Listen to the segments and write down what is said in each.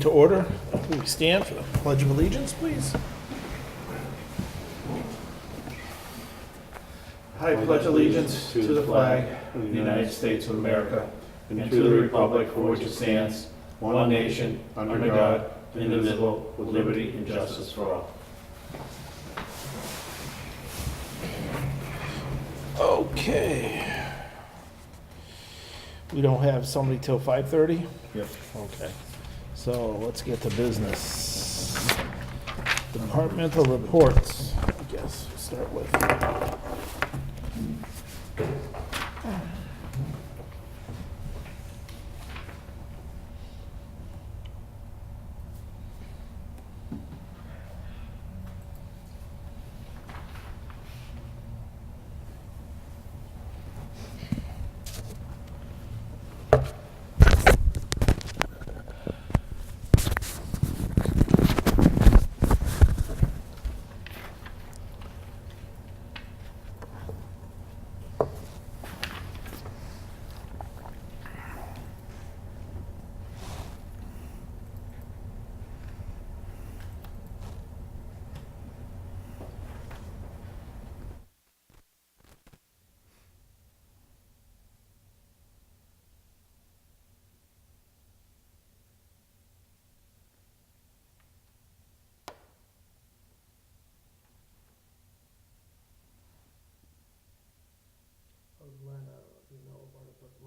To order, we stand for the Pledge of Allegiance, please. I pledge allegiance to the flag of the United States of America and to the republic for which it stands, one nation, under God, indivisible, with liberty and justice for all. Okay. We don't have somebody till 5:30? Yep. Okay. So let's get to business. Departmental reports, I guess, we'll start with.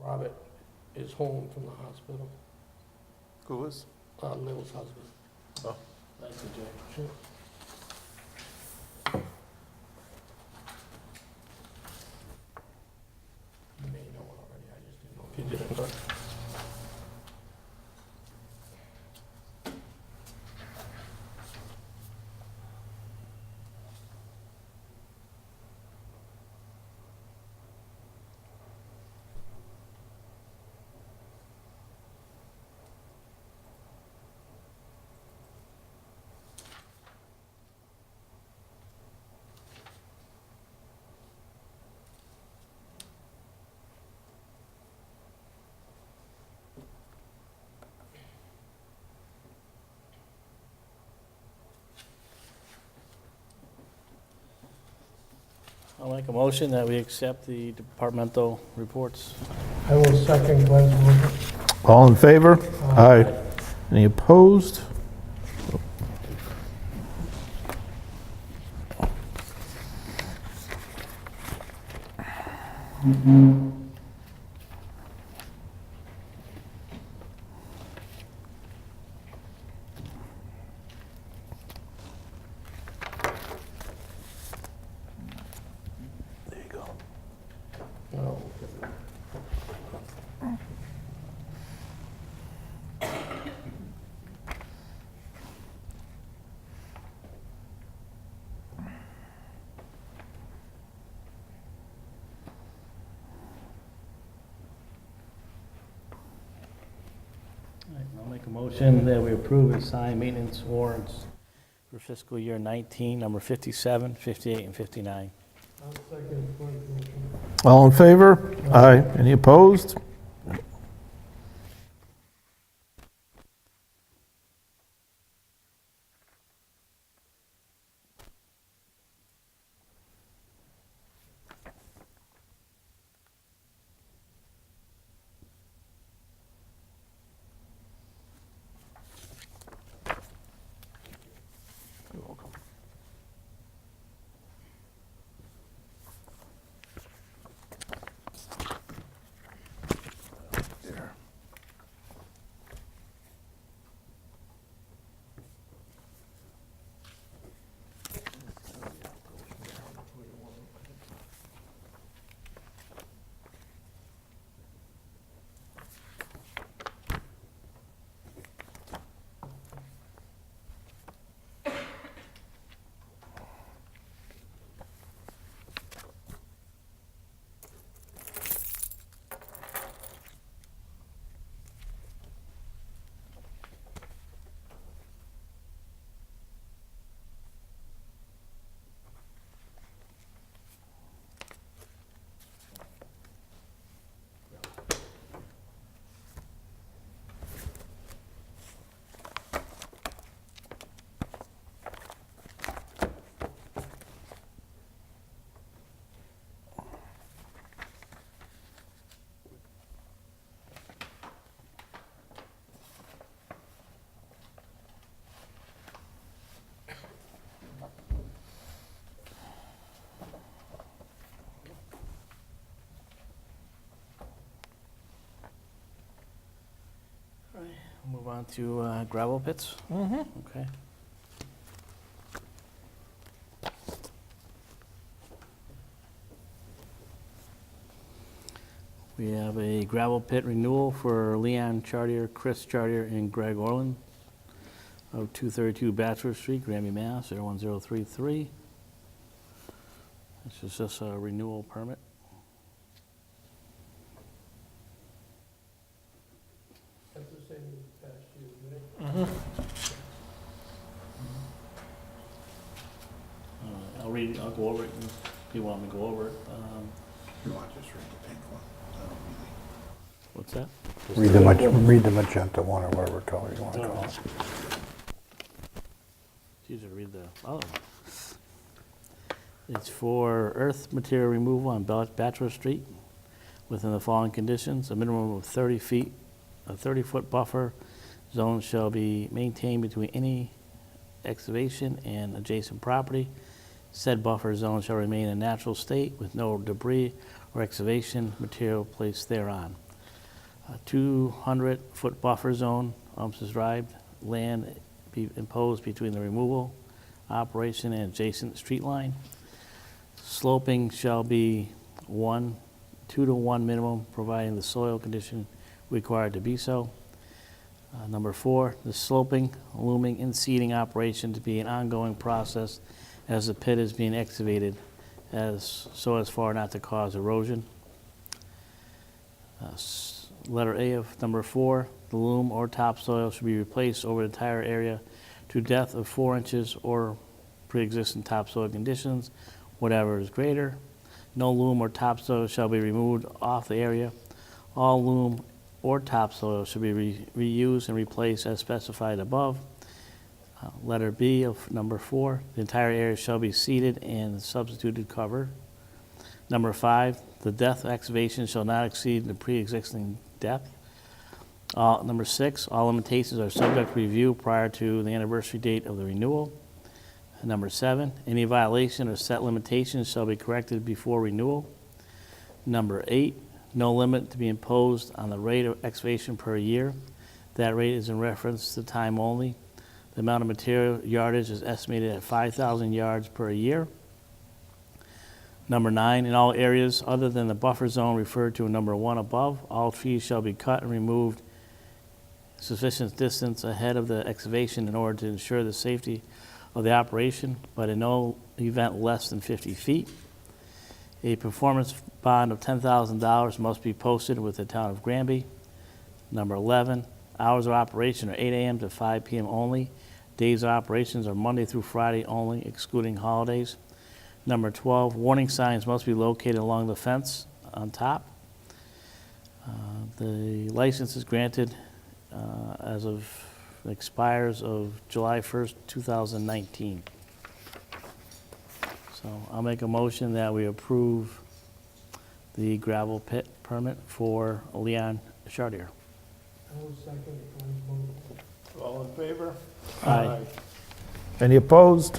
Robert is home from the hospital. Who is? Mill's husband. Oh. Thank you, Jay. Sure. You may know it already, I just didn't know if you did. I'll make a motion that we accept the departmental reports. I will second Glenn's motion. All in favor? Aye. Any opposed? There you go. No. All right, I'll make a motion that we approve and sign maintenance warrants for fiscal year 19, number 57, 58, and 59. I'll second Glenn's motion. All in favor? Aye. Any opposed? You're welcome. on to gravel pits? Mm-hmm. Okay. We have a gravel pit renewal for Leon Chartier, Chris Chartier, and Greg Orland of 232 Bachelor Street, Granby, Mass. 01033. This is just a renewal permit. That's the same as past year, right? I'll read it, I'll go over it if you want me to go over it. You want to just read the pink one? What's that? Read the magenta one or whatever color you want to call it. It's easier to read the other one. It's for earth material removal on Bachelor Street within the following conditions. A minimum of 30 feet, a 30-foot buffer zone shall be maintained between any excavation and adjacent property. Said buffer zone shall remain in a natural state with no debris or excavation material placed thereon. A 200-foot buffer zone, prescribed land be imposed between the removal operation and adjacent street line. Sloping shall be 2-to-1 minimum, providing the soil condition required to be so. Number 4, the sloping, looming, and seeding operation to be an ongoing process as the pit is being excavated so as far not to cause erosion. Letter A of number 4, the loam or topsoil should be replaced over the entire area to a depth of 4 inches or pre-existing topsoil conditions, whatever is greater. No loam or topsoil shall be removed off the area. All loam or topsoil should be reused and replaced as specified above. Letter B of number 4, the entire area shall be seeded and substituted cover. Number 5, the depth of excavation shall not exceed the pre-existing depth. Number 6, all limitations are subject to review prior to the anniversary date of the renewal. Number 7, any violation or set limitations shall be corrected before renewal. Number 8, no limit to be imposed on the rate of excavation per year. That rate is in reference to time only. The amount of material yardage is estimated at 5,000 yards per year. Number 9, in all areas other than the buffer zone referred to in number 1 above, all trees shall be cut and removed sufficient distance ahead of the excavation in order to ensure the safety of the operation, but in no event less than 50 feet. A performance bond of $10,000 must be posted with the town of Granby. Number 11, hours of operation are 8 a.m. to 5 p.m. only. Days of operations are Monday through Friday only, excluding holidays. Number 12, warning signs must be located along the fence on top. The license is granted expires of July 1st, 2019. So I'll make a motion that we approve the gravel pit permit for Leon Chartier. I will second Glenn's motion. All in favor? Aye. Any opposed?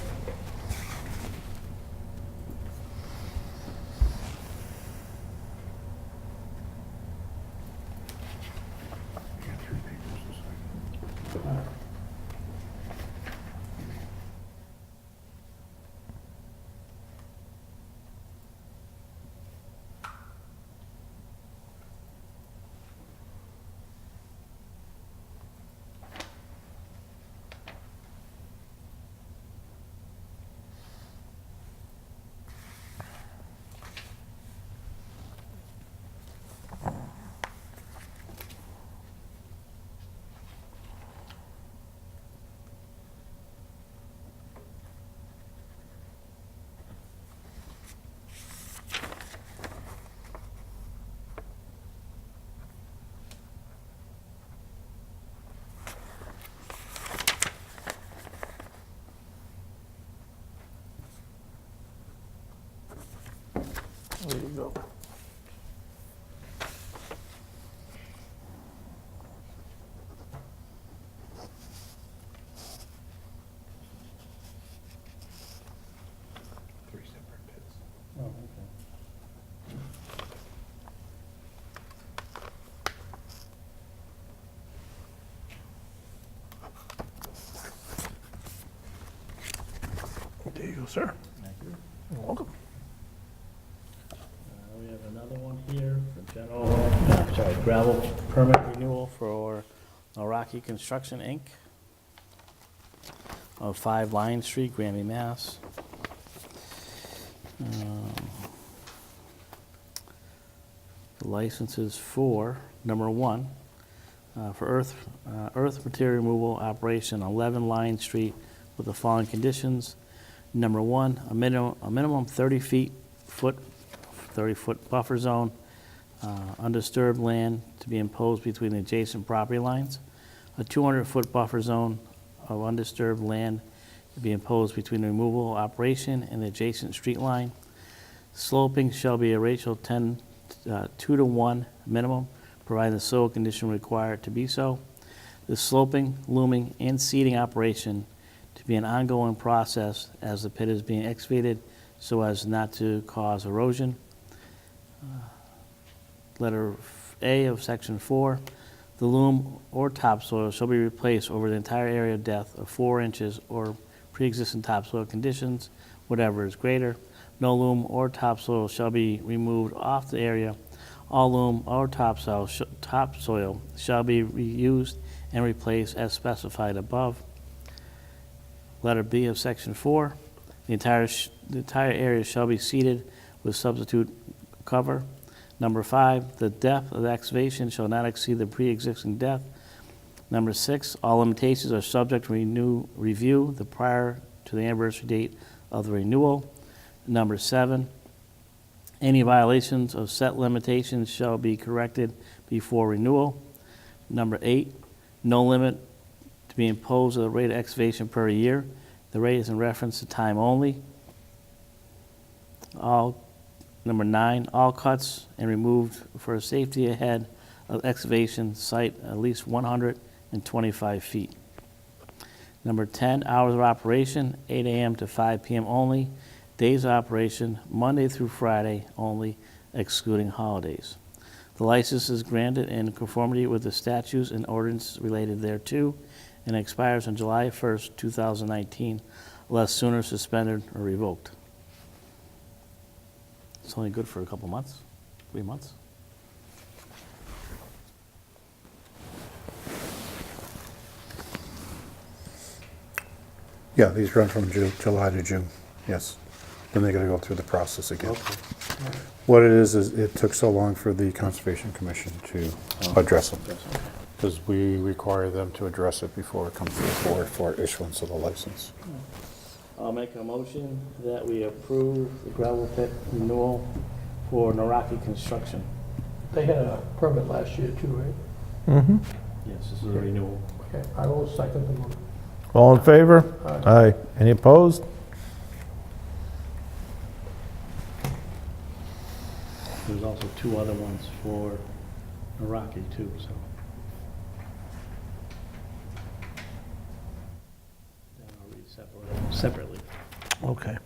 you, sir. Thank you. You're welcome. We have another one here for gravel permit renewal for Rocky Construction, Inc. of 5 Lion Street, Granby, Mass. The license is for, number 1, for earth material removal operation on 11 Lion Street with the following conditions. Number 1, a minimum 30-foot buffer zone, undisturbed land to be imposed between the adjacent property lines. A 200-foot buffer zone of undisturbed land to be imposed between the removal operation and the adjacent street line. Sloping shall be a ratio 2-to-1 minimum, provided the soil condition require it to be so. The sloping, looming, and seeding operation to be an ongoing process as the pit is being excavated so as not to cause erosion. Letter A of section 4, the loam or topsoil shall be replaced over the entire area of depth of 4 inches or pre-existing topsoil conditions, whatever is greater. No loam or topsoil shall be removed off the area. All loam or topsoil shall be reused and replaced as specified above. Letter B of section 4, the entire area shall be seeded with substitute cover. Number 5, the depth of the excavation shall not exceed the pre-existing depth. Number 6, all limitations are subject to review prior to the anniversary date of the renewal. Number 7, any violations of set limitations shall be corrected before renewal. Number 8, no limit to be imposed of the rate of excavation per year. The rate is in reference to time only. Number 9, all cuts and removed for safety ahead of excavation site at least 125 feet. Number 10, hours of operation, 8 a.m. to 5 p.m. only. Days of operation, Monday through Friday only, excluding holidays. The license is granted in conformity with the statutes and ordinances related thereto and expires on July 1st, 2019, unless sooner suspended or revoked. It's only good for a couple months, 3 months. Yeah, these run from July to June, yes. Then they gotta go through the process again. What it is it took so long for the Conservation Commission to address them. Because we require them to address it before it comes to the board for issuance of the license. I'll make a motion that we approve the gravel pit renewal for Naraki Construction. They had a permit last year too, right? Mm-hmm. Yes, this is a renewal. Okay, I will second the motion. All in favor? Aye. Aye. Any opposed? There's also 2 other ones for Naraki too, so. Then I'll read separately. Okay.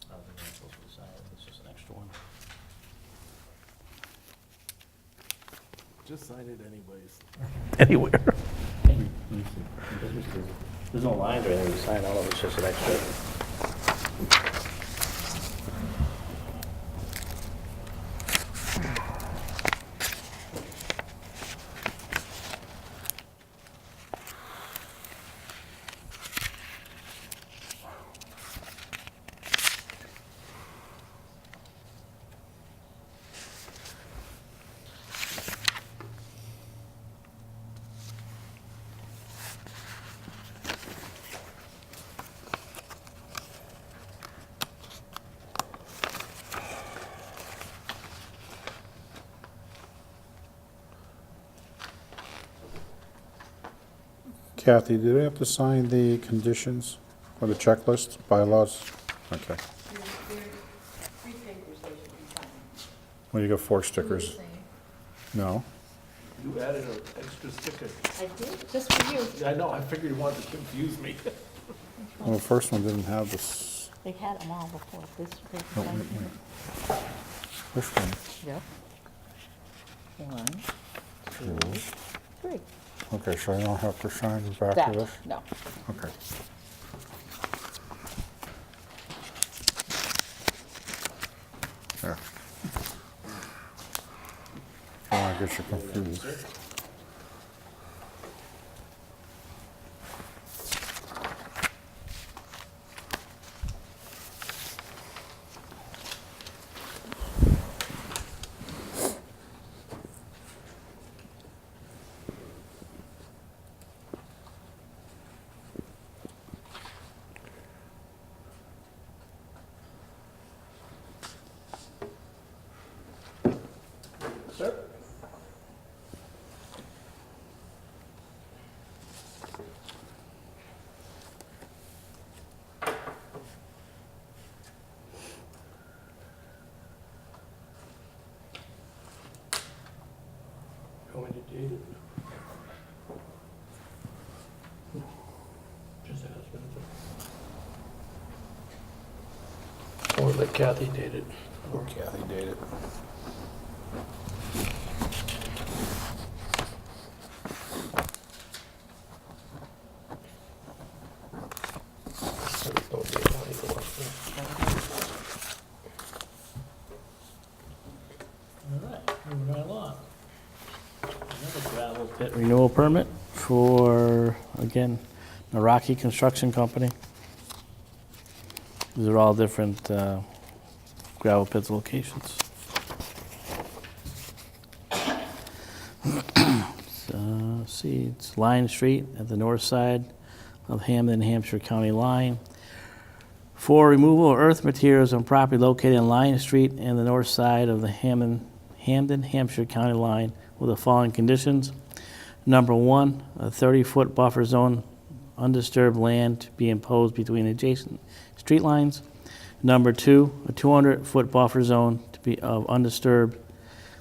I don't think I'm supposed to sign it, it's just an extra one. Just sign it anyways. Anywhere. There's no lines or anything to sign, all of it's just an extra. Kathy, do they have to sign the conditions or the checklist, bylaws? Okay. Three papers they should be signed. Well, you got 4 stickers. No? You added an extra sticker. I did, just for you. I know, I figured you wanted to confuse me. Well, the first one didn't have this. They had them all before, this paper. Oh, wait. This one. Yep. 1, 2, 3. Okay, so I don't have to sign the back That, of this? no. Okay. There. Oh, I get you confused. Sir? Going to date it? Just ask me. Or let Kathy date it. Or Kathy date it. There's no date on either one. All right, moving right along. Another gravel pit renewal permit for, again, Naraki Construction Company. These are all different gravel pits locations. So, let's see, it's Lion Street at the north side of Hamden, Hampshire County line. For removal of earth materials on property located on Lion Street and the north side of the Hamden, Hampshire County line with the following conditions. Number 1, a 30-foot buffer zone, undisturbed land to be imposed between adjacent street lines. Number 2, a 200-foot buffer zone to be of undisturbed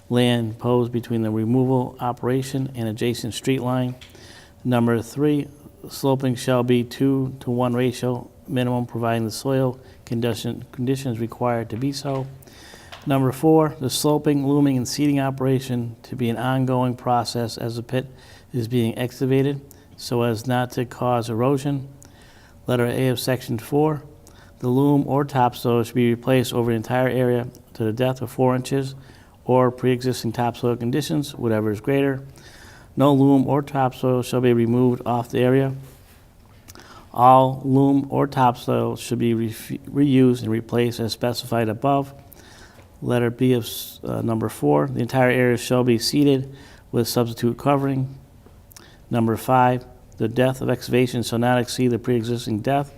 land imposed between the removal operation and adjacent street line. Number 3, sloping shall be 2-to-1 ratio minimum, providing the soil conditions required to be so. Number 4, the sloping, looming, and seeding operation to be an ongoing process as the pit is being excavated so as not to cause erosion. Letter A of Section 4, the loom or topsoil should be replaced over the entire area to the depth of 4 inches or pre-existing topsoil conditions, whatever is greater. No loom or topsoil shall be removed off the area. All loam or topsoil should be reused and replaced as specified above. Letter B of number 4, the entire area shall be seeded with substitute covering. Number 5, the depth of excavation shall not exceed the pre-existing depth.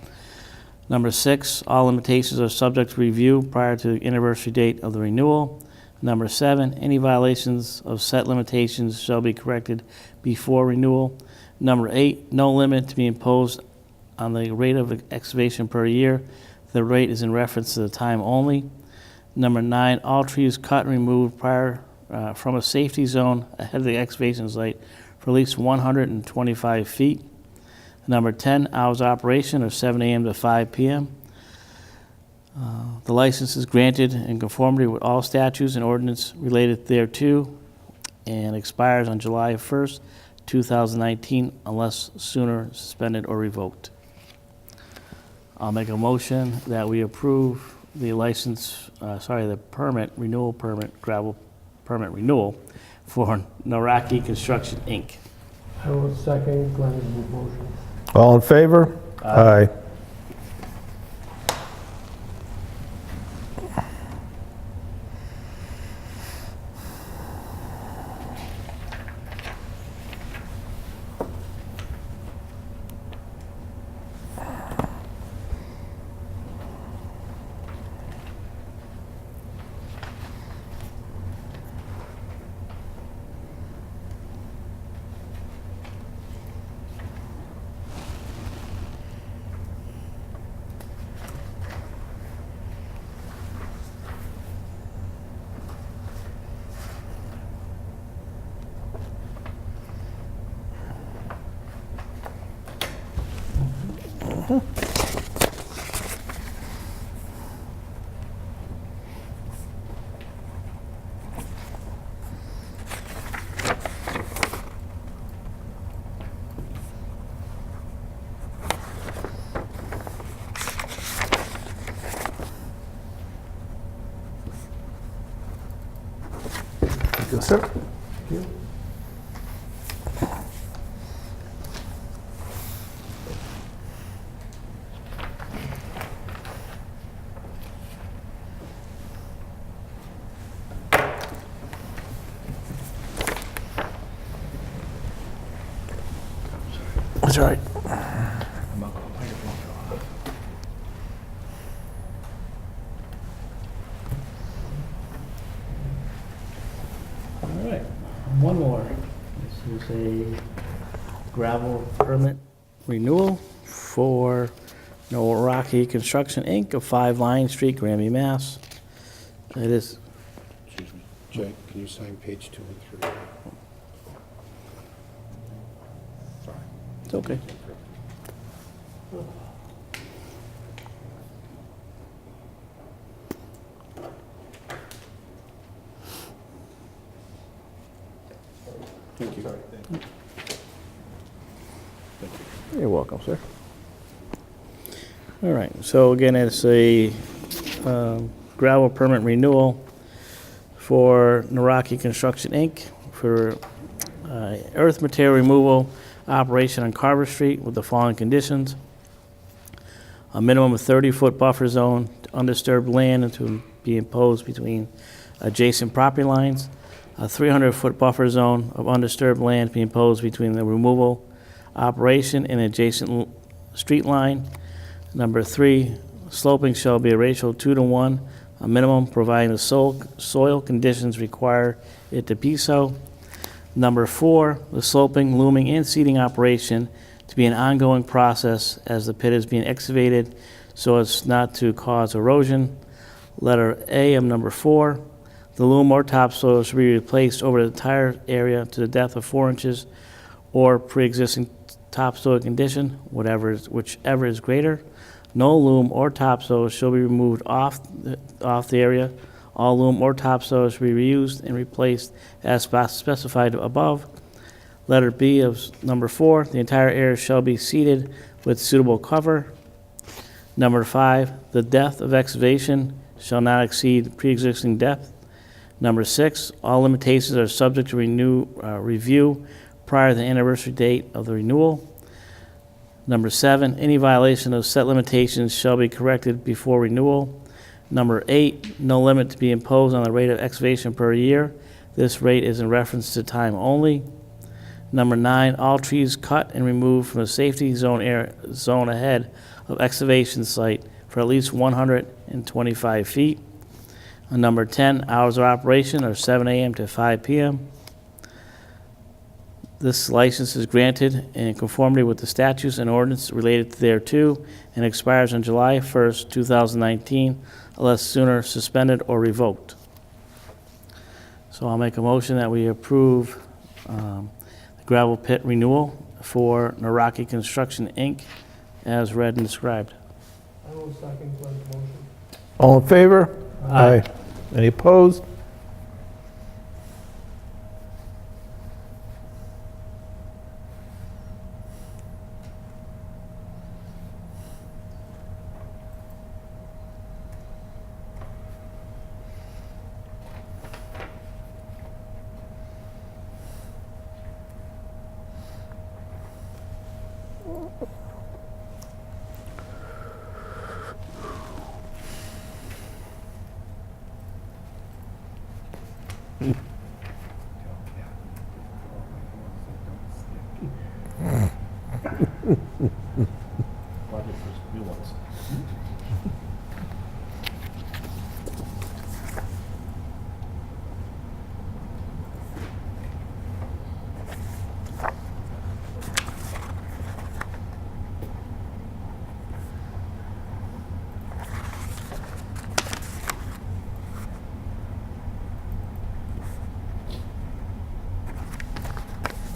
Number 6, all limitations are subject to review prior to the anniversary date of the renewal. Number 7, any violations of set limitations shall be corrected before renewal. Number 8, no limit to be imposed on the rate of excavation per year. The rate is in reference to the time only. Number 9, all trees cut and removed prior from a safety zone ahead of the excavation site for at least 125 feet. Number 10, hours of operation are 7 a.m. to 5 p.m. The license is granted in conformity with all statutes and ordinance related thereto and expires on July 1st, 2019, unless sooner suspended or revoked. I'll make a motion that we approve the the renewal permit, gravel permit renewal for Naraki Construction, Inc. I will second Glenn's motion. All in favor? Aye. sir. That's all right. All right, one more. This is a gravel permit renewal for Rocky Construction, Inc. of 5 Lion Street, Granby, Mass. It is, Excuse me. Jay, can you sign page 2 and 3? Sorry. it's okay. Thank you. You're welcome, sir. All right, so again, it's a gravel permit renewal for Naraki Construction, Inc. for earth material removal operation on Carver Street with the following conditions. A minimum of 30-foot buffer zone to undisturbed land and to be imposed between adjacent property lines. A 300-foot buffer zone of undisturbed land to be imposed between the removal operation and adjacent street line. Number 3, sloping shall be a ratio of 2 to 1, a minimum, providing the soil conditions require it to be so. Number 4, the sloping, looming, and seeding operation to be an ongoing process as the pit is being excavated so as not to cause erosion. Letter A of number 4, the loam or topsoil should be replaced over the entire area to the depth of 4 inches or pre-existing topsoil condition, whichever is greater. No loam or topsoil shall be removed off the area. All loam or topsoil should be reused and replaced as specified above. Letter B of number 4, the entire area shall be seeded with suitable cover. Number 5, the depth of excavation shall not exceed pre-existing depth. Number 6, all limitations are subject to review prior to the anniversary date of the renewal. Number 7, any violation of set limitations shall be corrected before renewal. Number 8, no limit to be imposed on the rate of excavation per year. This rate is in reference to time only. Number 9, all trees cut and removed from the safety zone ahead of excavation site for at least 125 feet. And number 10, hours of operation are 7 a.m. to 5 p.m. This license is granted in conformity with the statutes and ordinance related thereto and expires on July 1st, 2019, unless sooner suspended or revoked. So I'll make a motion that we approve the gravel pit renewal for Naraki Construction, Inc., as read and described. I will second Glenn's motion. All in favor? Aye. Any opposed?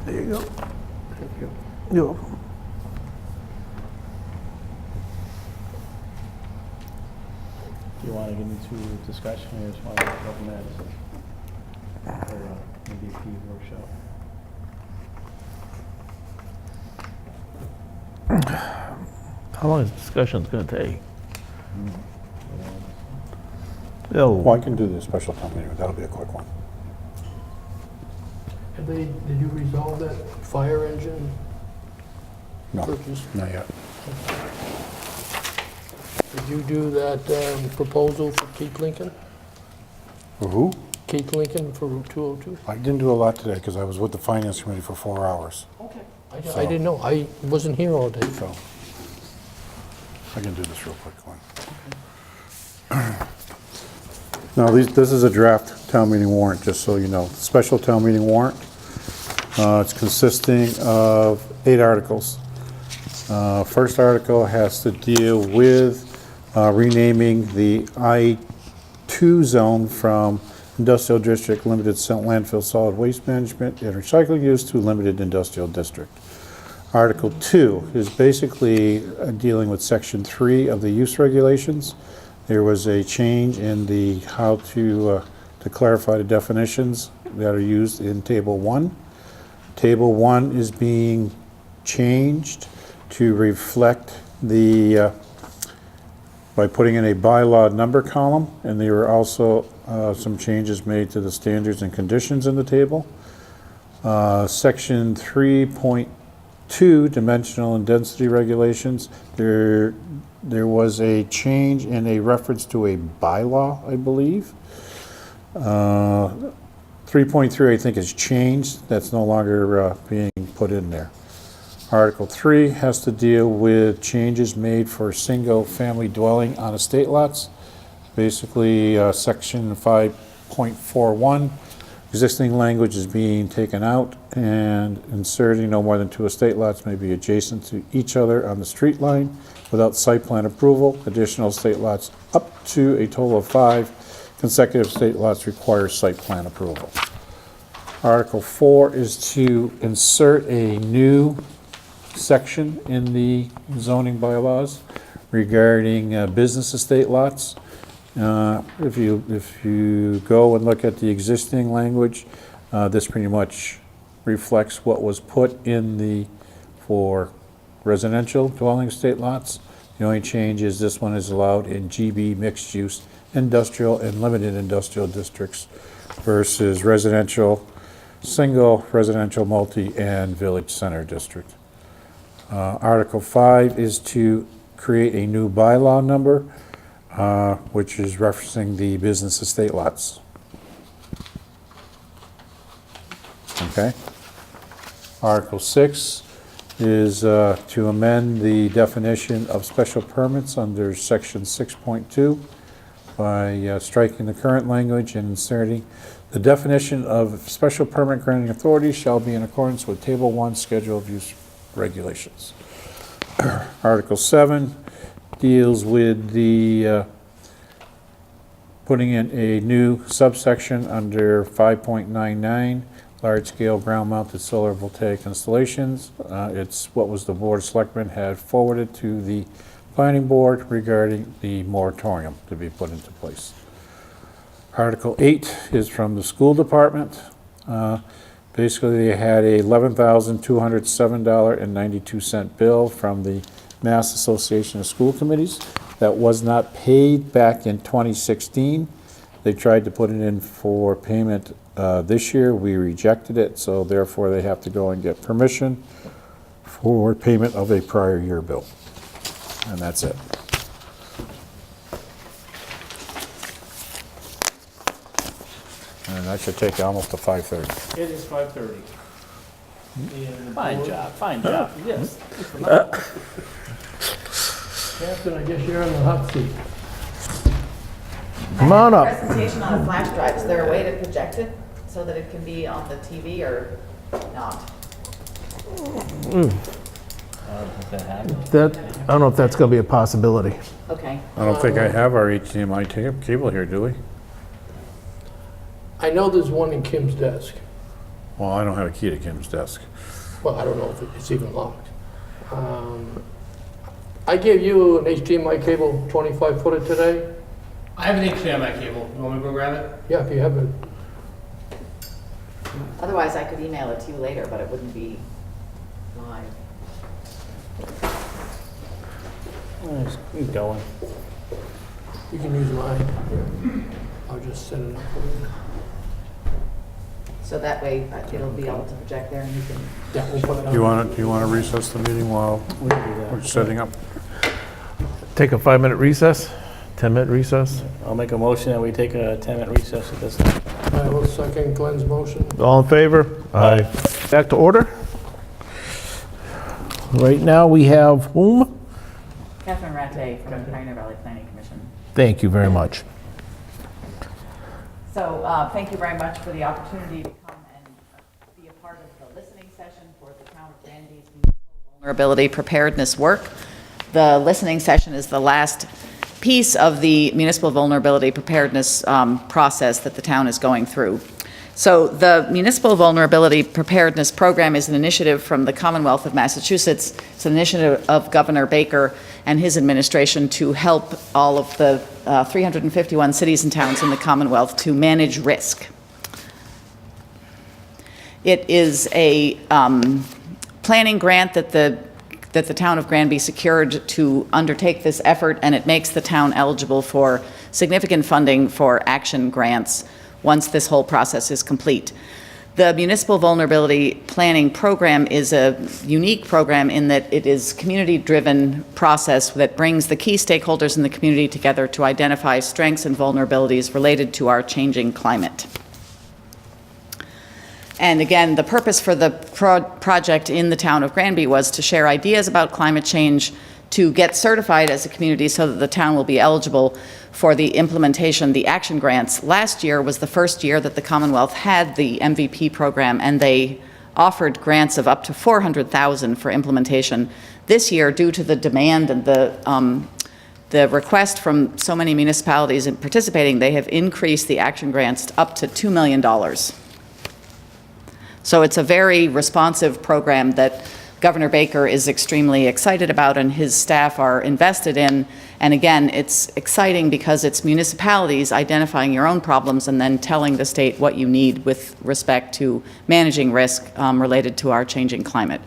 There you go. You're welcome. Do you want to get into discussion or just want to open that for MVP workshop? How long is discussion's gonna take? Well, I can do the special town meeting, that'll be a quick one. Did you resolve that fire engine No, purchase? not yet. Did you do that proposal for Keith Lincoln? For who? Keith Lincoln for Route 202? I didn't do a lot today because I was with the finance committee for 4 hours, I didn't know. I wasn't here all day. so I can do this real quick one. Now, this is a draft town meeting warrant, just so you know. Special town meeting warrant. It's consisting of 8 articles. First article has to deal with renaming the I-2 zone from Industrial District Limited Landfill Solid Waste Management and Recycling Use to Limited Industrial District. Article 2 is basically dealing with Section 3 of the use regulations. There was a change in the how to clarify the definitions that are used in Table 1. Table 1 is being changed to reflect the, by putting in a bylaw number column, and there were also some changes made to the standards and conditions in the table. Section 3.2, dimensional and density regulations, there was a change in a reference to a bylaw, I believe. 3.3, I think, is changed. That's no longer being put in there. Article 3 has to deal with changes made for single-family dwelling on estate lots. Basically, Section 5.41, existing language is being taken out and inserting no more than 2 estate lots may be adjacent to each other on the street line without site plan approval. Additional estate lots up to a total of 5 consecutive estate lots require site plan approval. Article 4 is to insert a new section in the zoning bylaws regarding business estate lots. If you go and look at the existing language, this pretty much reflects what was put in for residential dwelling estate lots. The only change is this one is allowed in GB mixed use industrial and limited industrial districts versus residential, single, residential multi, and village center district. Article 5 is to create a new bylaw number, which is referencing the business estate lots. Okay. Article 6 is to amend the definition of special permits under section 6.2 by striking the current language and inserting the definition of special permit granting authority shall be in accordance with Table 1 Schedule of Use regulations. Article 7 deals with the putting in a new subsection under 5.99, large-scale ground-mounted solar voltaic installations. It's what was the Board of Selectmen had forwarded to the Planning Board regarding the moratorium to be put into place. Article 8 is from the School Department. Basically, they had a $11,207.92 bill from the Mass Association of School Committees that was not paid back in 2016. They tried to put it in for payment this year. We rejected it, so therefore they have to go and get permission for payment of a prior year bill. And that's it. And that should take you almost to 5:30. It is 5:30. Fine job, yes. Captain, I guess you're on the hot seat. Come on up. Presentation on a flash drive, is there a way to project it so that it can be on the TV or not? That, I don't know if that's gonna be a possibility. Okay. I don't think I have our HDMI cable here, do we? I know there's one in Kim's desk. Well, I don't have a key to Kim's desk. Well, I don't know if it's even locked. I gave you an HDMI cable, 25-footer today. I have an HDMI cable. You want me to go grab it? Yeah, if you have it. Otherwise, I could email it to you later, but it wouldn't be live. Keep going. You can use mine. I'll just set it up for you. So that way it'll be able to project there and you can. Yeah, we'll put it on. You want to recess the meeting while We can do that. we're setting up? Take a 5-minute recess, 10-minute recess. I'll make a motion that we take a 10-minute recess at this time. I will second Glenn's motion. All in favor? Aye. Back to order. Right now, we have whom? Catherine Rattay from the Pioneer Valley Planning Commission. Thank you very much. So thank you very much for the opportunity to come and be a part of the listening session for the Town of Granby's municipal vulnerability preparedness work. The listening session is the last piece of the municipal vulnerability preparedness process that the town is going through. So the Municipal Vulnerability Preparedness Program is an initiative from the Commonwealth of Massachusetts. It's an initiative of Governor Baker and his administration to help all of the 351 cities and towns in the Commonwealth to manage risk. It is a planning grant that the town of Granby secured to undertake this effort, and it makes the town eligible for significant funding for action grants once this whole process is complete. The Municipal Vulnerability Planning Program is a unique program in that it is a community-driven process that brings the key stakeholders in the community together to identify strengths and vulnerabilities related to our changing climate. And again, the purpose for the project in the town of Granby was to share ideas about climate change, to get certified as a community so that the town will be eligible for the implementation, the action grants. Last year was the first year that the Commonwealth had the MVP program, and they offered grants of up to $400,000 for implementation. This year, due to the demand and the request from so many municipalities in participating, they have increased the action grants up to $2 million. So it's a very responsive program that Governor Baker is extremely excited about and his staff are invested in. And again, it's exciting because it's municipalities identifying your own problems and then telling the state what you need with respect to managing risk related to our changing climate.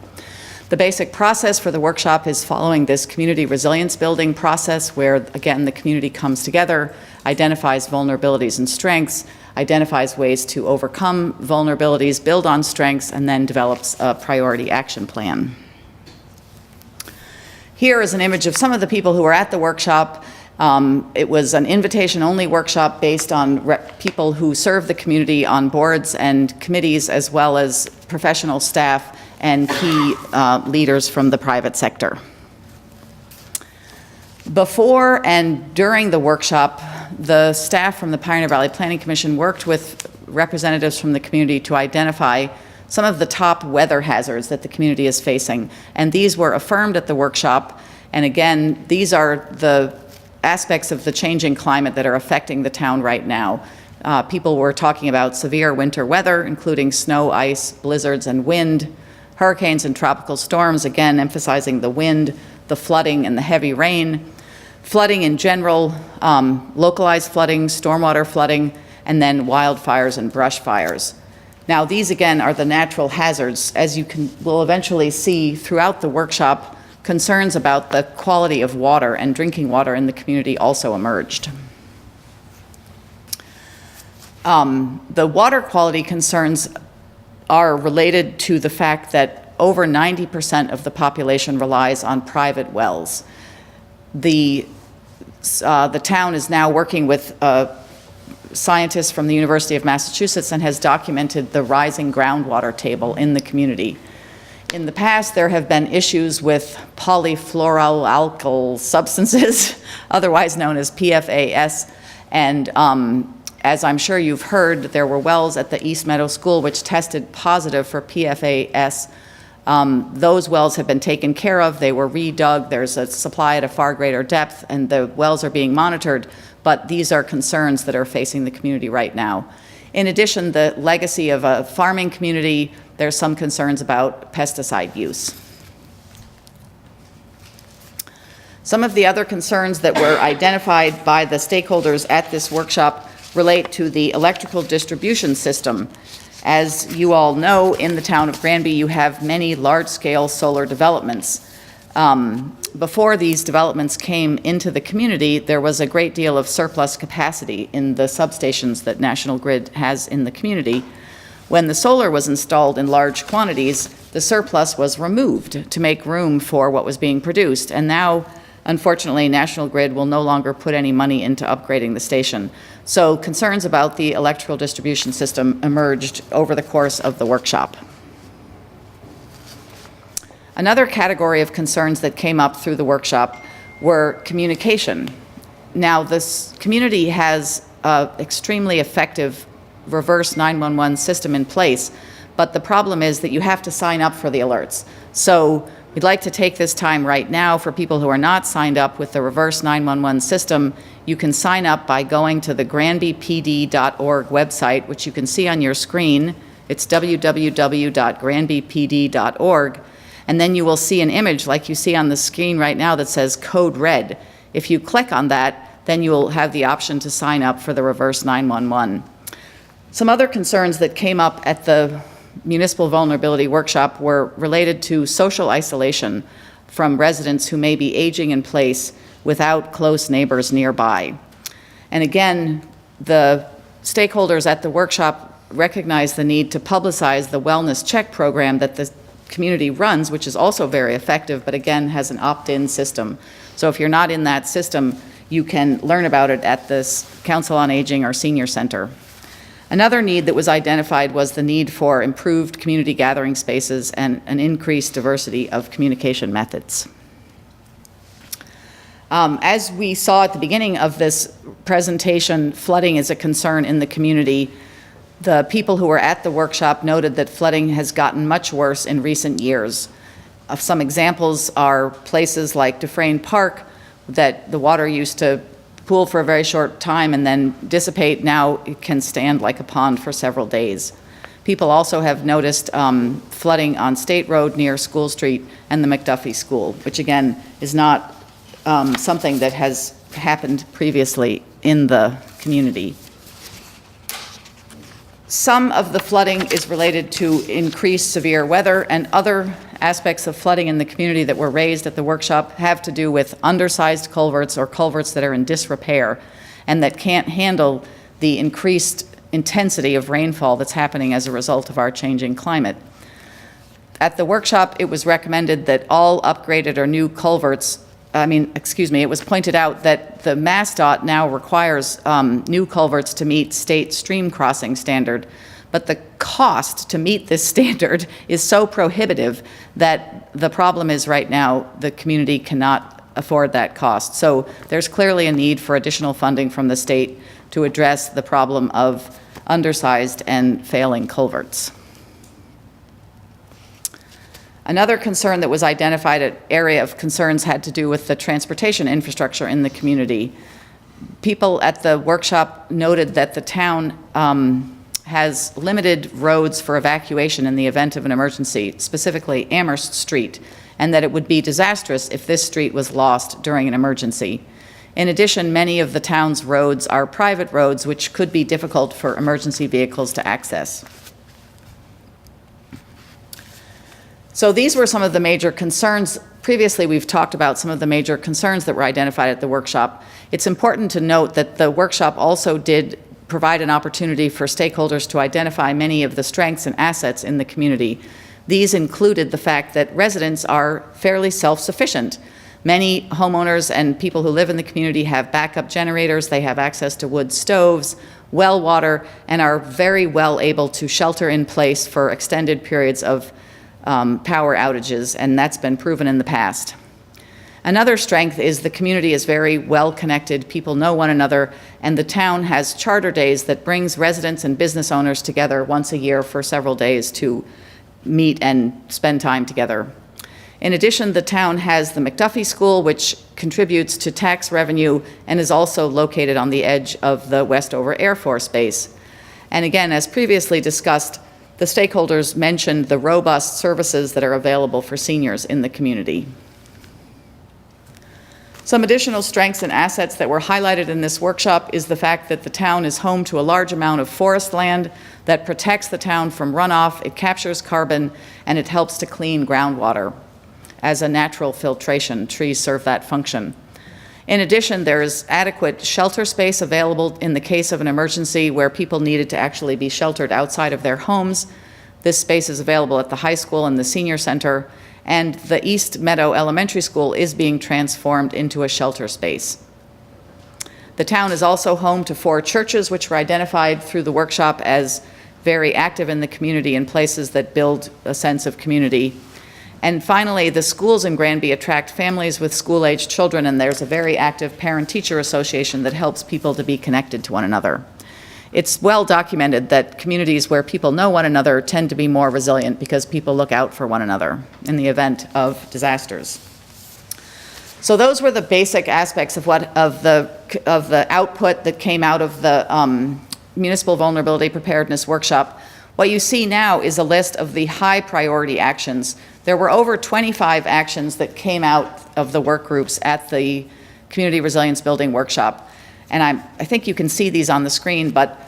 The basic process for the workshop is following this community resilience building process where, again, the community comes together, identifies vulnerabilities and strengths, identifies ways to overcome vulnerabilities, build on strengths, and then develops a priority action plan. Here is an image of some of the people who were at the workshop. It was an invitation-only workshop based on people who serve the community on boards and committees, as well as professional staff and key leaders from the private sector. Before and during the workshop, the staff from the Pioneer Valley Planning Commission worked with representatives from the community to identify some of the top weather hazards that the community is facing. And these were affirmed at the workshop. And again, these are the aspects of the changing climate that are affecting the town right now. People were talking about severe winter weather, including snow, ice, blizzards, and wind, hurricanes and tropical storms, again emphasizing the wind, the flooding, and the heavy rain. Flooding in general, localized flooding, stormwater flooding, and then wildfires and brush fires. Now, these again are the natural hazards. As you will eventually see throughout the workshop, concerns about the quality of water and drinking water in the community also emerged. The water quality concerns are related to the fact that over 90% of the population relies on private wells. The town is now working with scientists from the University of Massachusetts and has documented the rising groundwater table in the community. In the past, there have been issues with polyfluoroalkyl substances, otherwise known as PFAS, and as I'm sure you've heard, there were wells at the East Meadow School which tested positive for PFAS. Those wells have been taken care of. They were redug. There's a supply at a far greater depth, and the wells are being monitored. But these are concerns that are facing the community right now. In addition, the legacy of a farming community, there's some concerns about pesticide use. Some of the other concerns that were identified by the stakeholders at this workshop relate to the electrical distribution system. As you all know, in the town of Granby, you have many large-scale solar developments. Before these developments came into the community, there was a great deal of surplus capacity in the substations that National Grid has in the community. When the solar was installed in large quantities, the surplus was removed to make room for what was being produced. And now, unfortunately, National Grid will no longer put any money into upgrading the station. So concerns about the electrical distribution system emerged over the course of the workshop. Another category of concerns that came up through the workshop were communication. Now, this community has an extremely effective reverse 911 system in place, but the problem is that you have to sign up for the alerts. So we'd like to take this time right now for people who are not signed up with the reverse 911 system. You can sign up by going to the granbypd.org website, which you can see on your screen. It's www.granbypd.org. And then you will see an image like you see on the screen right now that says Code Red. If you click on that, then you will have the option to sign up for the reverse 911. Some other concerns that came up at the Municipal Vulnerability Workshop were related to social isolation from residents who may be aging in place without close neighbors nearby. And again, the stakeholders at the workshop recognized the need to publicize the wellness check program that the community runs, which is also very effective, but again has an opt-in system. So if you're not in that system, you can learn about it at this Council on Aging or Senior Center. Another need that was identified was the need for improved community gathering spaces and an increased diversity of communication methods. As we saw at the beginning of this presentation, flooding is a concern in the community. The people who were at the workshop noted that flooding has gotten much worse in recent years. Some examples are places like Dufresne Park, that the water used to pool for a very short time and then dissipate. Now it can stand like a pond for several days. People also have noticed flooding on State Road near School Street and the McDuffie School, which again is not something that has happened previously in the community. Some of the flooding is related to increased severe weather, and other aspects of flooding in the community that were raised at the workshop have to do with undersized culverts or culverts that are in disrepair and that can't handle the increased intensity of rainfall that's happening as a result of our changing climate. At the workshop, it was recommended that all upgraded or new culverts, it was pointed out that the MassDOT now requires new culverts to meet state stream crossing standard, but the cost to meet this standard is so prohibitive that the problem is right now the community cannot afford that cost. So there's clearly a need for additional funding from the state to address the problem of undersized and failing culverts. Another concern that was identified, an area of concerns, had to do with the transportation infrastructure in the community. People at the workshop noted that the town has limited roads for evacuation in the event of an emergency, specifically Amherst Street, and that it would be disastrous if this street was lost during an emergency. In addition, many of the town's roads are private roads, which could be difficult for emergency vehicles to access. So these were some of the major concerns. Previously, we've talked about some of the major concerns that were identified at the workshop. It's important to note that the workshop also did provide an opportunity for stakeholders to identify many of the strengths and assets in the community. These included the fact that residents are fairly self-sufficient. Many homeowners and people who live in the community have backup generators, they have access to wood stoves, well water, and are very well able to shelter in place for extended periods of power outages, and that's been proven in the past. Another strength is the community is very well connected, people know one another, and the town has charter days that brings residents and business owners together once a year for several days to meet and spend time together. In addition, the town has the McDuffie School, which contributes to tax revenue and is also located on the edge of the Westover Air Force Base. And again, as previously discussed, the stakeholders mentioned the robust services that are available for seniors in the community. Some additional strengths and assets that were highlighted in this workshop is the fact that the town is home to a large amount of forest land that protects the town from runoff, it captures carbon, and it helps to clean groundwater. As a natural filtration, trees serve that function. In addition, there is adequate shelter space available in the case of an emergency where people needed to actually be sheltered outside of their homes. This space is available at the high school and the senior center, and the East Meadow Elementary School is being transformed into a shelter space. The town is also home to 4 churches, which were identified through the workshop as very active in the community in places that build a sense of community. And finally, the schools in Granby attract families with school-aged children, and there's a very active parent-teacher association that helps people to be connected to one another. It's well documented that communities where people know one another tend to be more resilient because people look out for one another in the event of disasters. So those were the basic aspects of the output that came out of the Municipal Vulnerability Preparedness Workshop. What you see now is a list of the high priority actions. There were over 25 actions that came out of the work groups at the Community Resilience Building Workshop. And I think you can see these on the screen, but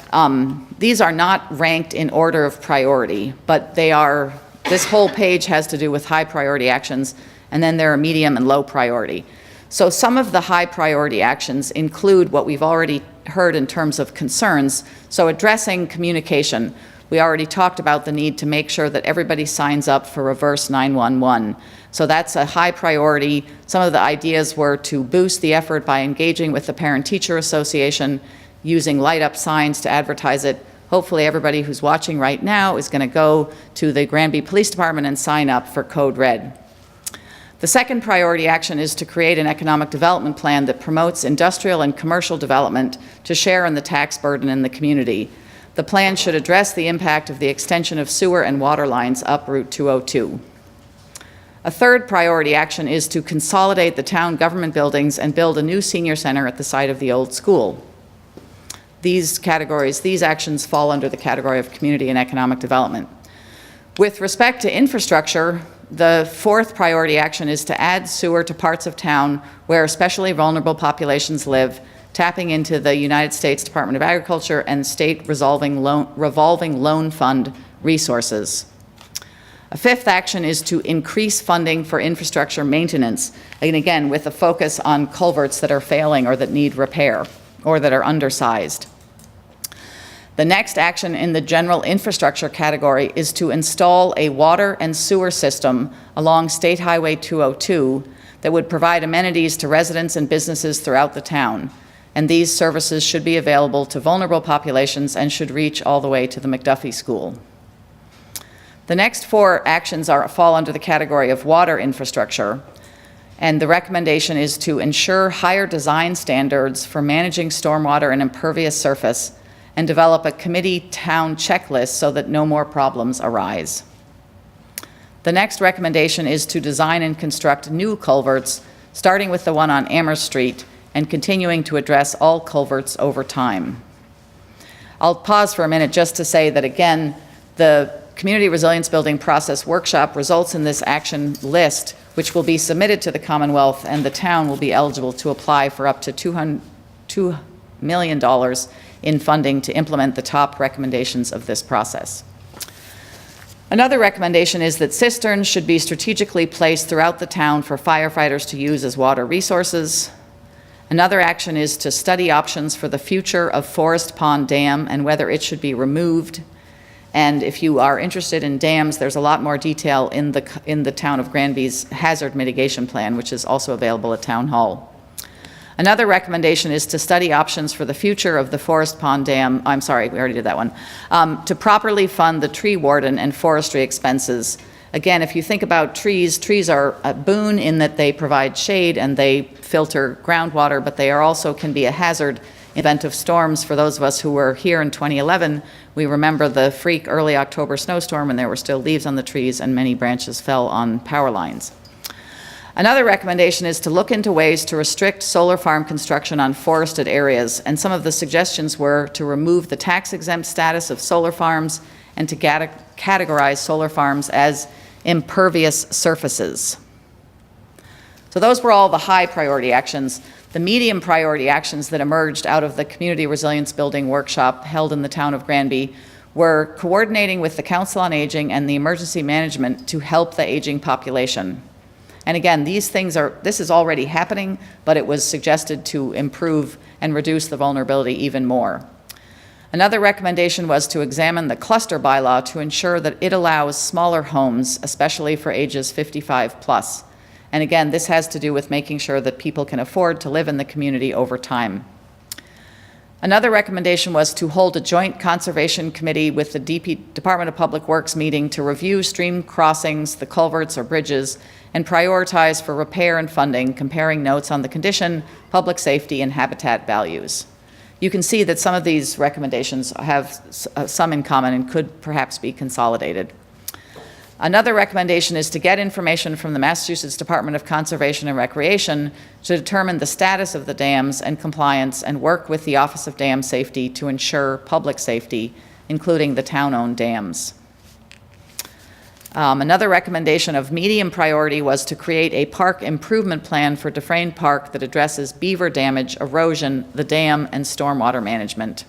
these are not ranked in order of priority, but this whole page has to do with high priority actions, and then there are medium and low priority. So some of the high priority actions include what we've already heard in terms of concerns. So addressing communication. We already talked about the need to make sure that everybody signs up for reverse 911. So that's a high priority. Some of the ideas were to boost the effort by engaging with the Parent-Teacher Association, using light-up signs to advertise it. Hopefully everybody who's watching right now is going to go to the Granby Police Department and sign up for Code Red. The second priority action is to create an economic development plan that promotes industrial and commercial development to share in the tax burden in the community. The plan should address the impact of the extension of sewer and water lines up Route 202. A third priority action is to consolidate the town government buildings and build a new senior center at the site of the old school. These actions fall under the category of community and economic development. With respect to infrastructure, the fourth priority action is to add sewer to parts of town where especially vulnerable populations live, tapping into the United States Department of Agriculture and state revolving loan fund resources. A fifth action is to increase funding for infrastructure maintenance, and again, with a focus on culverts that are failing or that need repair or that are undersized. The next action in the general infrastructure category is to install a water and sewer system along State Highway 202 that would provide amenities to residents and businesses throughout the town. And these services should be available to vulnerable populations and should reach all the way to the McDuffie School. The next 4 actions fall under the category of water infrastructure, and the recommendation is to ensure higher design standards for managing stormwater and impervious surface and develop a committee town checklist so that no more problems arise. The next recommendation is to design and construct new culverts, starting with the one on Amherst Street, and continuing to address all culverts over time. I'll pause for a minute just to say that, again, the Community Resilience Building Process Workshop results in this action list, which will be submitted to the Commonwealth, and the town will be eligible to apply for up to $2 million in funding to implement the top recommendations of this process. Another recommendation is that cisterns should be strategically placed throughout the town for firefighters to use as water resources. Another action is to study options for the future of Forest Pond Dam and whether it should be removed. And if you are interested in dams, there's a lot more detail in the town of Granby's hazard mitigation plan, which is also available at Town Hall. Another recommendation is to study options for the future of the Forest Pond Dam. I'm sorry, we already did that one. To properly fund the tree warden and forestry expenses. Again, if you think about trees are a boon in that they provide shade and they filter groundwater, but they also can be a hazard in event of storms. For those of us who were here in 2011, we remember the freak early October snowstorm when there were still leaves on the trees and many branches fell on power lines. Another recommendation is to look into ways to restrict solar farm construction on forested areas, and some of the suggestions were to remove the tax-exempt status of solar farms and to categorize solar farms as impervious surfaces. So those were all the high priority actions. The medium priority actions that emerged out of the Community Resilience Building Workshop held in the town of Granby were coordinating with the Council on Aging and the emergency management to help the aging population. And again, this is already happening, but it was suggested to improve and reduce the vulnerability even more. Another recommendation was to examine the cluster bylaw to ensure that it allows smaller homes, especially for ages 55 plus. And again, this has to do with making sure that people can afford to live in the community over time. Another recommendation was to hold a joint conservation committee with the Department of Public Works meeting to review stream crossings, the culverts or bridges, and prioritize for repair and funding, comparing notes on the condition, public safety, and habitat values. You can see that some of these recommendations have some in common and could perhaps be consolidated. Another recommendation is to get information from the Massachusetts Department of Conservation and Recreation to determine the status of the dams and compliance, and work with the Office of Dam Safety to ensure public safety, including the town-owned dams. Another recommendation of medium priority was to create a park improvement plan for Dufresne Park that addresses beaver damage, erosion, the dam, and stormwater management.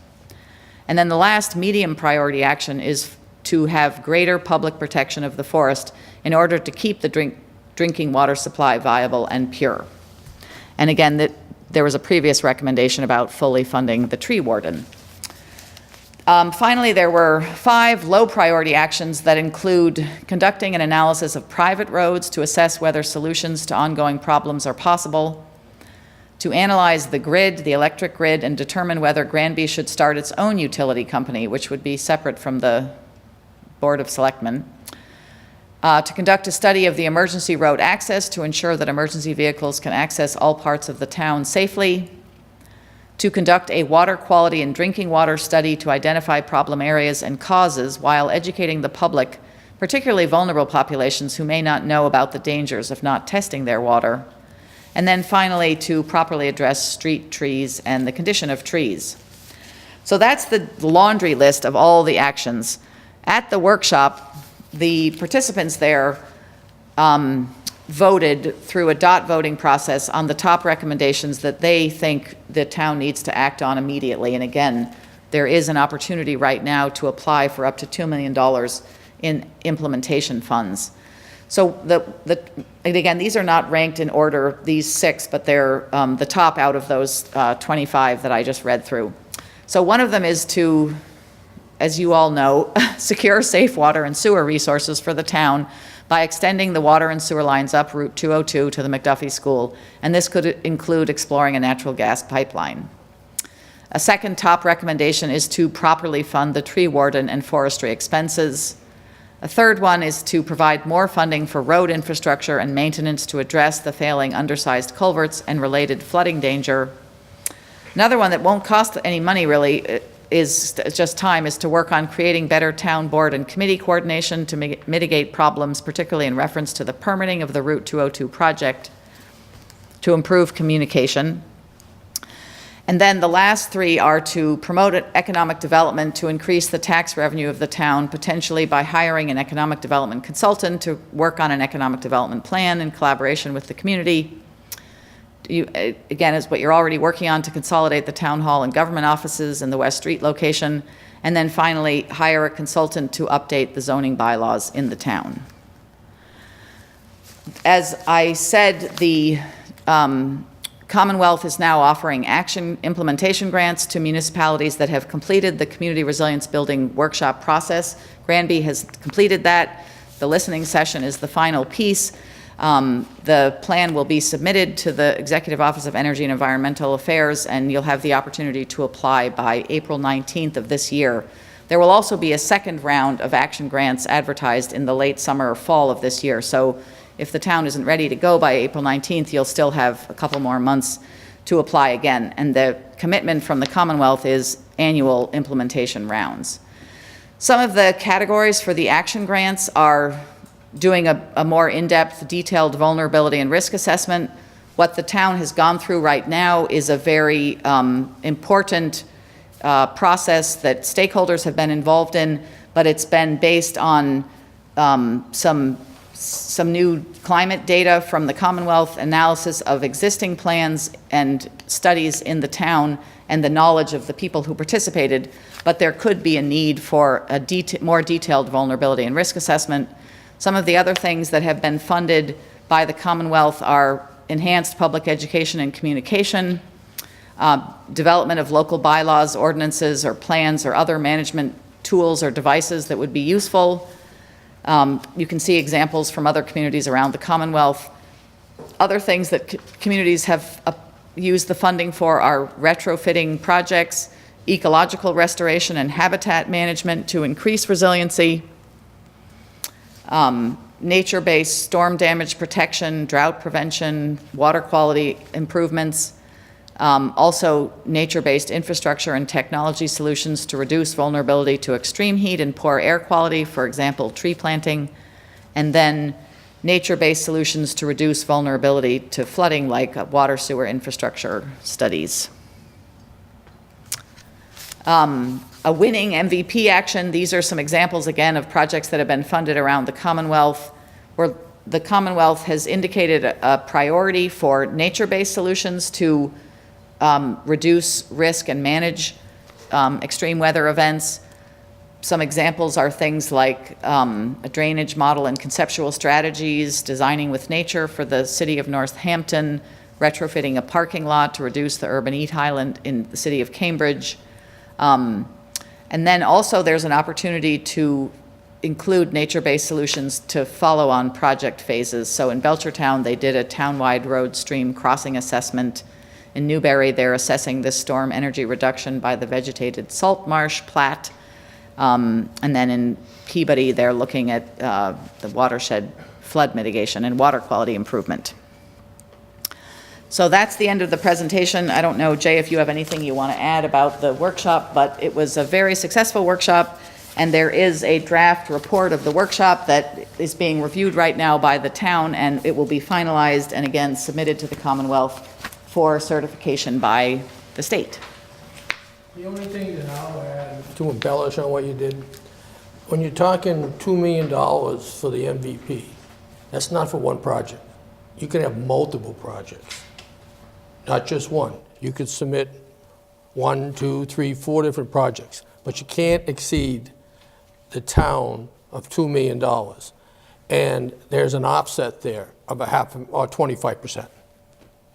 And then the last medium priority action is to have greater public protection of the forest in order to keep the drinking water supply viable and pure. And again, there was a previous recommendation about fully funding the tree warden. Finally, there were 5 low-priority actions that include conducting an analysis of private roads to assess whether solutions to ongoing problems are possible, to analyze the grid, the electric grid, and determine whether Granby should start its own utility company, which would be separate from the Board of Selectmen, to conduct a study of the emergency road access to ensure that emergency vehicles can access all parts of the town safely, to conduct a water quality and drinking water study to identify problem areas and causes while educating the public, particularly vulnerable populations who may not know about the dangers of not testing their water, and then finally to properly address street trees and the condition of trees. So that's the laundry list of all the actions. At the workshop, the participants there voted through a dot voting process on the top recommendations that they think the town needs to act on immediately. And again, there is an opportunity right now to apply for up to $2 million in implementation funds. So and again, these are not ranked in order, these 6, but they're the top out of those 25 that I just read through. So one of them is to, as you all know, secure safe water and sewer resources for the town by extending the water and sewer lines up Route 202 to the McDuffie School, and this could include exploring a natural gas pipeline. A second top recommendation is to properly fund the tree warden and forestry expenses. A third one is to provide more funding for road infrastructure and maintenance to address the failing undersized culverts and related flooding danger. Another one that won't cost any money really is just time, is to work on creating better town board and committee coordination to mitigate problems, particularly in reference to the permitting of the Route 202 project, to improve communication. And then the last 3 are to promote economic development to increase the tax revenue of the town, potentially by hiring an economic development consultant to work on an economic development plan in collaboration with the community. Again, is what you're already working on, to consolidate the town hall and government offices in the West Street location. And then finally, hire a consultant to update the zoning bylaws in the town. As I said, the Commonwealth is now offering action implementation grants to municipalities that have completed the Community Resilience Building workshop process. Granby has completed that. The listening session is the final piece. The plan will be submitted to the Executive Office of Energy and Environmental Affairs, and you'll have the opportunity to apply by April 19th of this year. There will also be a second round of action grants advertised in the late summer or fall of this year. So if the town isn't ready to go by April 19th, you'll still have a couple more months to apply again. And the commitment from the Commonwealth is annual implementation rounds. Some of the categories for the action grants are doing a more in-depth, detailed vulnerability and risk assessment. What the town has gone through right now is a very important process that stakeholders have been involved in, but it's been based on some new climate data from the Commonwealth, analysis of existing plans and studies in the town, and the knowledge of the people who participated. But there could be a need for a more detailed vulnerability and risk assessment. Some of the other things that have been funded by the Commonwealth are enhanced public education and communication, development of local bylaws, ordinances, or plans, or other management tools or devices that would be useful. You can see examples from other communities around the Commonwealth. Other things that communities have used the funding for are retrofitting projects, ecological restoration and habitat management to increase resiliency, nature-based storm damage protection, drought prevention, water quality improvements, also nature-based infrastructure and technology solutions to reduce vulnerability to extreme heat and poor air quality, for example, tree planting, and then nature-based solutions to reduce vulnerability to flooding, like water sewer infrastructure studies. A winning MVP action, these are some examples, again, of projects that have been funded around the Commonwealth, where the Commonwealth has indicated a priority for nature-based solutions to reduce risk and manage extreme weather events. Some examples are things like a drainage model and conceptual strategies, designing with nature for the city of Northampton, retrofitting a parking lot to reduce the urban heat island in the city of Cambridge. And then also there's an opportunity to include nature-based solutions to follow on project phases. So in Belchertown, they did a townwide road stream crossing assessment. In Newberry, they're assessing the storm energy reduction by the vegetated salt marsh plat. And then in Peabody, they're looking at the watershed flood mitigation and water quality improvement. So that's the end of the presentation. I don't know, Jay, if you have anything you want to add about the workshop, but it was a very successful workshop, and there is a draft report of the workshop that is being reviewed right now by the town, and it will be finalized and again submitted to the Commonwealth for certification by the state. The only thing that I'll add to embellish on what you did, when you're talking $2 million for the MVP, that's not for one project. You can have multiple projects, not just one. You could submit 1, 2, 3, 4 different projects, but you can't exceed the town of $2 million. And there's an offset there of 25%.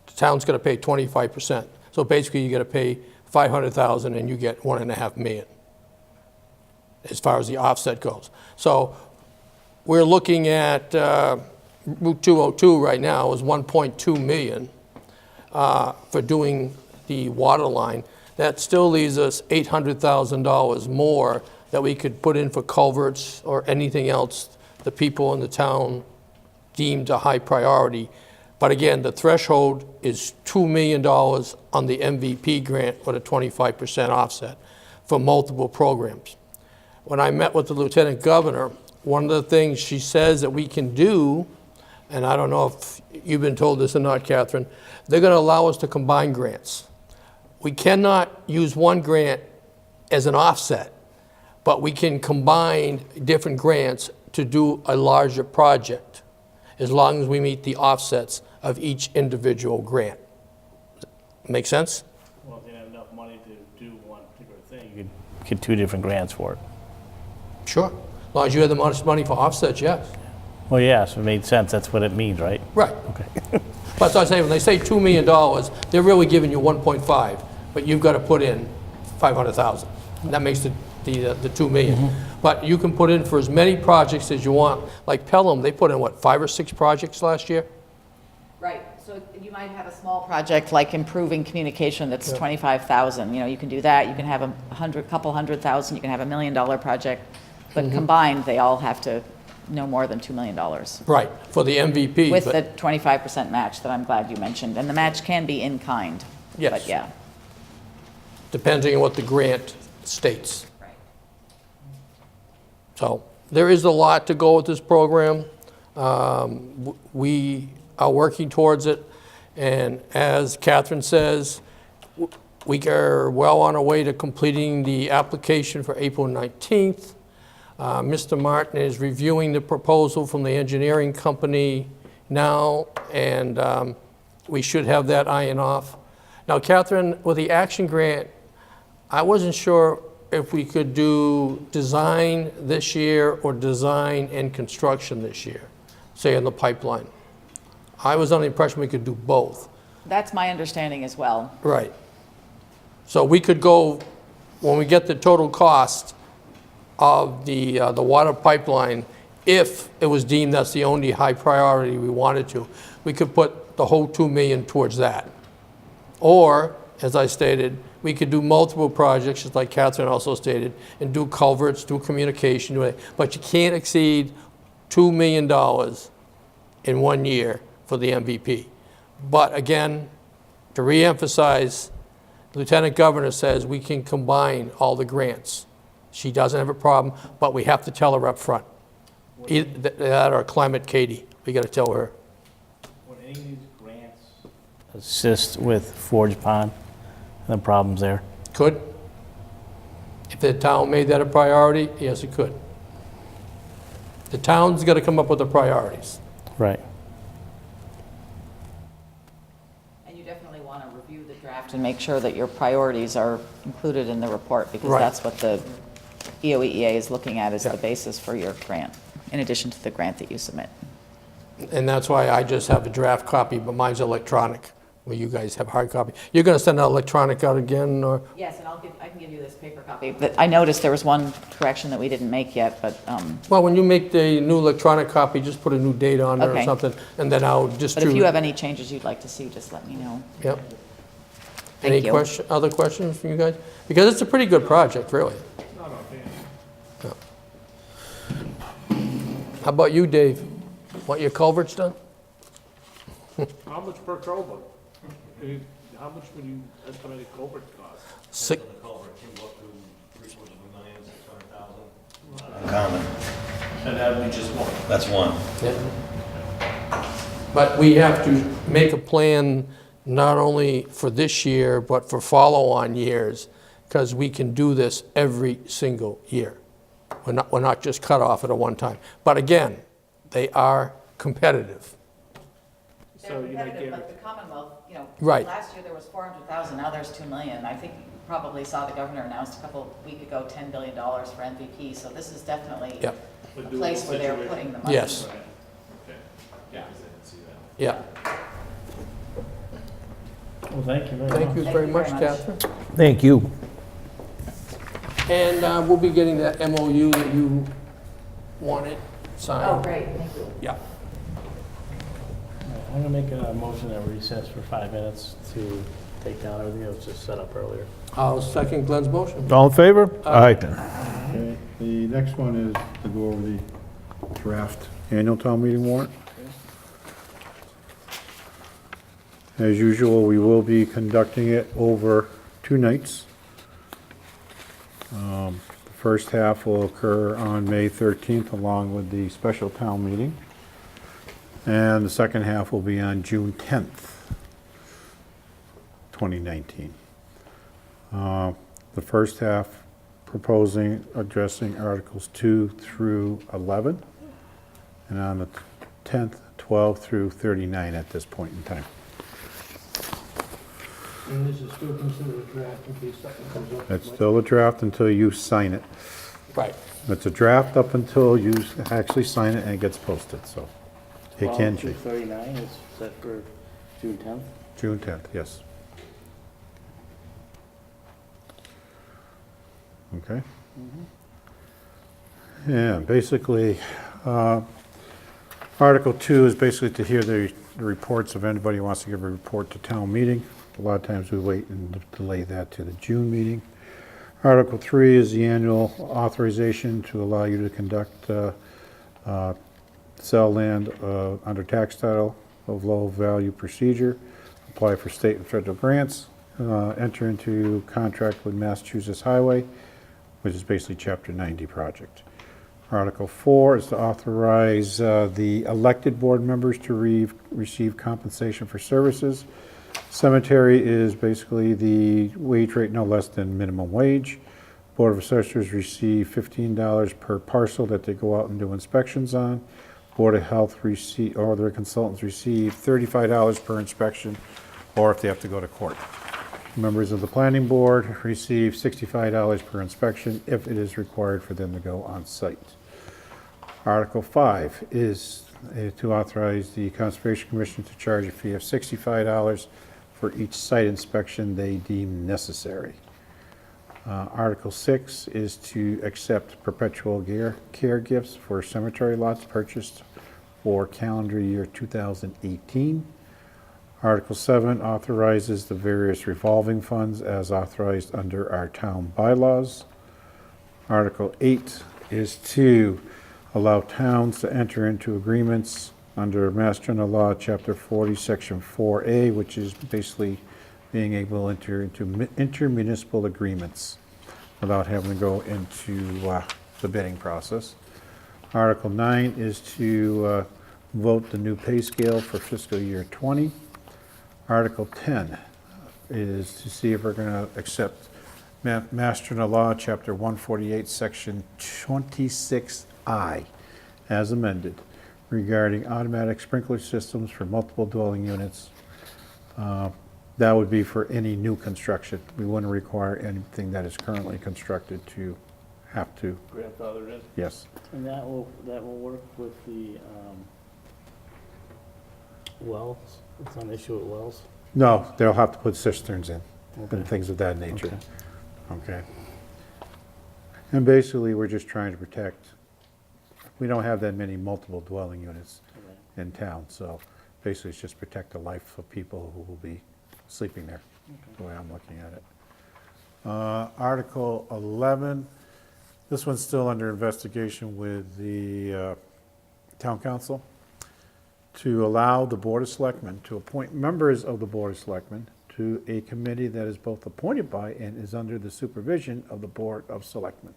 The town's gonna pay 25%. So basically you gotta pay $500,000 and you get $1.5 million as far as the offset goes. So we're looking at Route 202 right now is 1.2 million for doing the water line. That still leaves us $800,000 more that we could put in for culverts or anything else the people in the town deemed a high priority. But again, the threshold is $2 million on the MVP grant with a 25% offset for multiple programs. When I met with the Lieutenant Governor, one of the things she says that we can do, and I don't know if you've been told this or not, Catherine, they're going to allow us to combine grants. We cannot use one grant as an offset, but we can combine different grants to do a larger project, as long as we meet the offsets of each individual grant. Make sense? Well, if you have enough money to do one particular thing, you could get 2 different grants for it. Sure. As long as you have the money for offsets, yes. Well, yeah, so it made sense. That's what it means, right? Right. Okay. But I say, when they say $2 million, they're really giving you 1.5, but you've got to put in 500,000. That makes the 2 million. But you can put in for as many projects as you want. Like Pelham, they put in, what, 5 or 6 projects last year? Right, so you might have a small project like improving communication that's 25,000. You know, you can do that. You can have couple hundred thousand. You can have $1 million project. But combined, they all have to no more than $2 million. Right, for the MVP. With but- the 25% match that I'm glad you mentioned. And the match can be in kind. Yes. But yeah. Depending on what the grant states. Right. So there is a lot to go with this program. We are working towards it. And as Catherine says, we are well on our way to completing the application for April 19th. Mr. Martin is reviewing the proposal from the engineering company now, and we should have that ironed off. Now, Catherine, with the action grant, I wasn't sure if we could do design this year or design and construction this year, say in the pipeline. I was under the impression we could do both. That's my understanding as well. Right. So we could go, when we get the total cost of the water pipeline, if it was deemed that's the only high priority we wanted to, we could put the whole 2 million towards that. Or, as I stated, we could do multiple projects, just like Catherine also stated, and do culverts, do communication, but you can't exceed $2 million in 1 year for the MVP. But again, to reemphasize, Lieutenant Governor says we can combine all the grants. She doesn't have a problem, but we have to tell her up front. Either that or Climate Katie, we gotta tell her. Would any of these grants assist with Forge Pond and the problems there? Could. If the town made that a priority, yes, it could. The town's gotta come up with the priorities. Right. And you definitely want to review the draft and make sure that your priorities are included in the report, because Right. that's what the E EOEEA is looking at as Yeah. the basis for your grant, in addition to the grant that you submit. And that's why I just have a draft copy, but mine's electronic, where you guys have hard copy. You're gonna send out electronic out again, or? Yes, and I can give you this paper copy. But I noticed there was one correction that we didn't make yet, but, Well, when you make the new electronic copy, just put a new date on there or Okay. something, and then I'll but distribute. if you have any changes you'd like to see, just let me know. Yep. Thank Any you. other questions from you guys? Because it's a pretty good project, really. Yeah. How about you, Dave? Want your culverts done? How much per culvert? How much would you estimate a culvert cost? Six, Uncommon. And that would be just one. That's one. yeah. But we have to make a plan not only for this year, but for follow-on years, because we can do this every single year. We're not just cut off at a one time. But again, they are competitive. They're competitive, but the Commonwealth, Right. last year there was 400,000, now there's 2 million. I think you probably saw the governor announced a couple weeks ago, $10 billion for MVP, so this is definitely Yep. a place where they're putting the money. Yes. Yeah. Yeah. Well, thank you very much. Thank you very much, much. Catherine. Thank you. And we'll be getting that MOU that you wanted signed. Oh, great, thank you. Yeah. I'm gonna make a motion that we recess for 5 minutes to take down everything that was just set up earlier. I'll second Glenn's motion. All in favor? Aye. Okay, the next one is to go over the draft annual town meeting warrant. As usual, we will be conducting it over 2 nights. The first half will occur on May 13th along with the special town meeting. And the second half will be on June 10th, 2019. The first half proposing, addressing Articles 2 through 11, and on the 10th, 12 through 39 at this point in time. And this is still considered a draft in case something comes up. It's still a draft until you sign it. Right. It's a draft up until you actually sign it and it gets posted, so it can change. 239 is set for June 10th. June 10th, yes. Okay. Yeah, basically, Article 2 is basically to hear the reports of anybody who wants to give a report to town meeting. A lot of times we wait and delay that to the June meeting. Article 3 is the annual authorization to allow you to conduct sell land under tax title of low value procedure, apply for state and federal grants, enter into contract with Massachusetts Highway, which is basically Chapter 90 project. Article 4 is to authorize the elected board members to receive compensation for services. Cemetery is basically the wage rate no less than minimum wage. Board of Assessors receive $15 per parcel that they go out and do inspections on. Board of Health receive, or their consultants receive $35 per inspection, or if they have to go to court. Members of the planning board receive $65 per inspection if it is required for them to go on site. Article 5 is to authorize the Conservation Commission to charge a fee of $65 for each site inspection they deem necessary. Article 6 is to accept perpetual care gifts for cemetery lots purchased for calendar year 2018. Article 7 authorizes the various revolving funds as authorized under our town bylaws. Article 8 is to allow towns to enter into agreements under Mass General Law, Chapter 40, Section 4A, which is basically being able to enter into intermunicipal agreements without having to go into the bidding process. Article 9 is to vote the new pay scale for fiscal year 20. Article 10 is to see if we're going to accept Mass General Law, Chapter 148, Section 26I, as amended, regarding automatic sprinkler systems for multiple dwelling units. That would be for any new construction. We wouldn't require anything that is currently constructed to have to, Grandfather in. yes. And that will work with the wells? It's not an issue with wells? No, they'll have to put cisterns in Okay. and things of that nature. Okay. Okay. And basically, we're just trying to protect, we don't have that many multiple dwelling units Okay. in town, so basically it's just protect the life of people who will be sleeping there, the way I'm looking at it. Article 11, this one's still under investigation with the town council, to allow the Board of Selectmen to appoint members of the Board of Selectmen to a committee that is both appointed by and is under the supervision of the Board of Selectmen.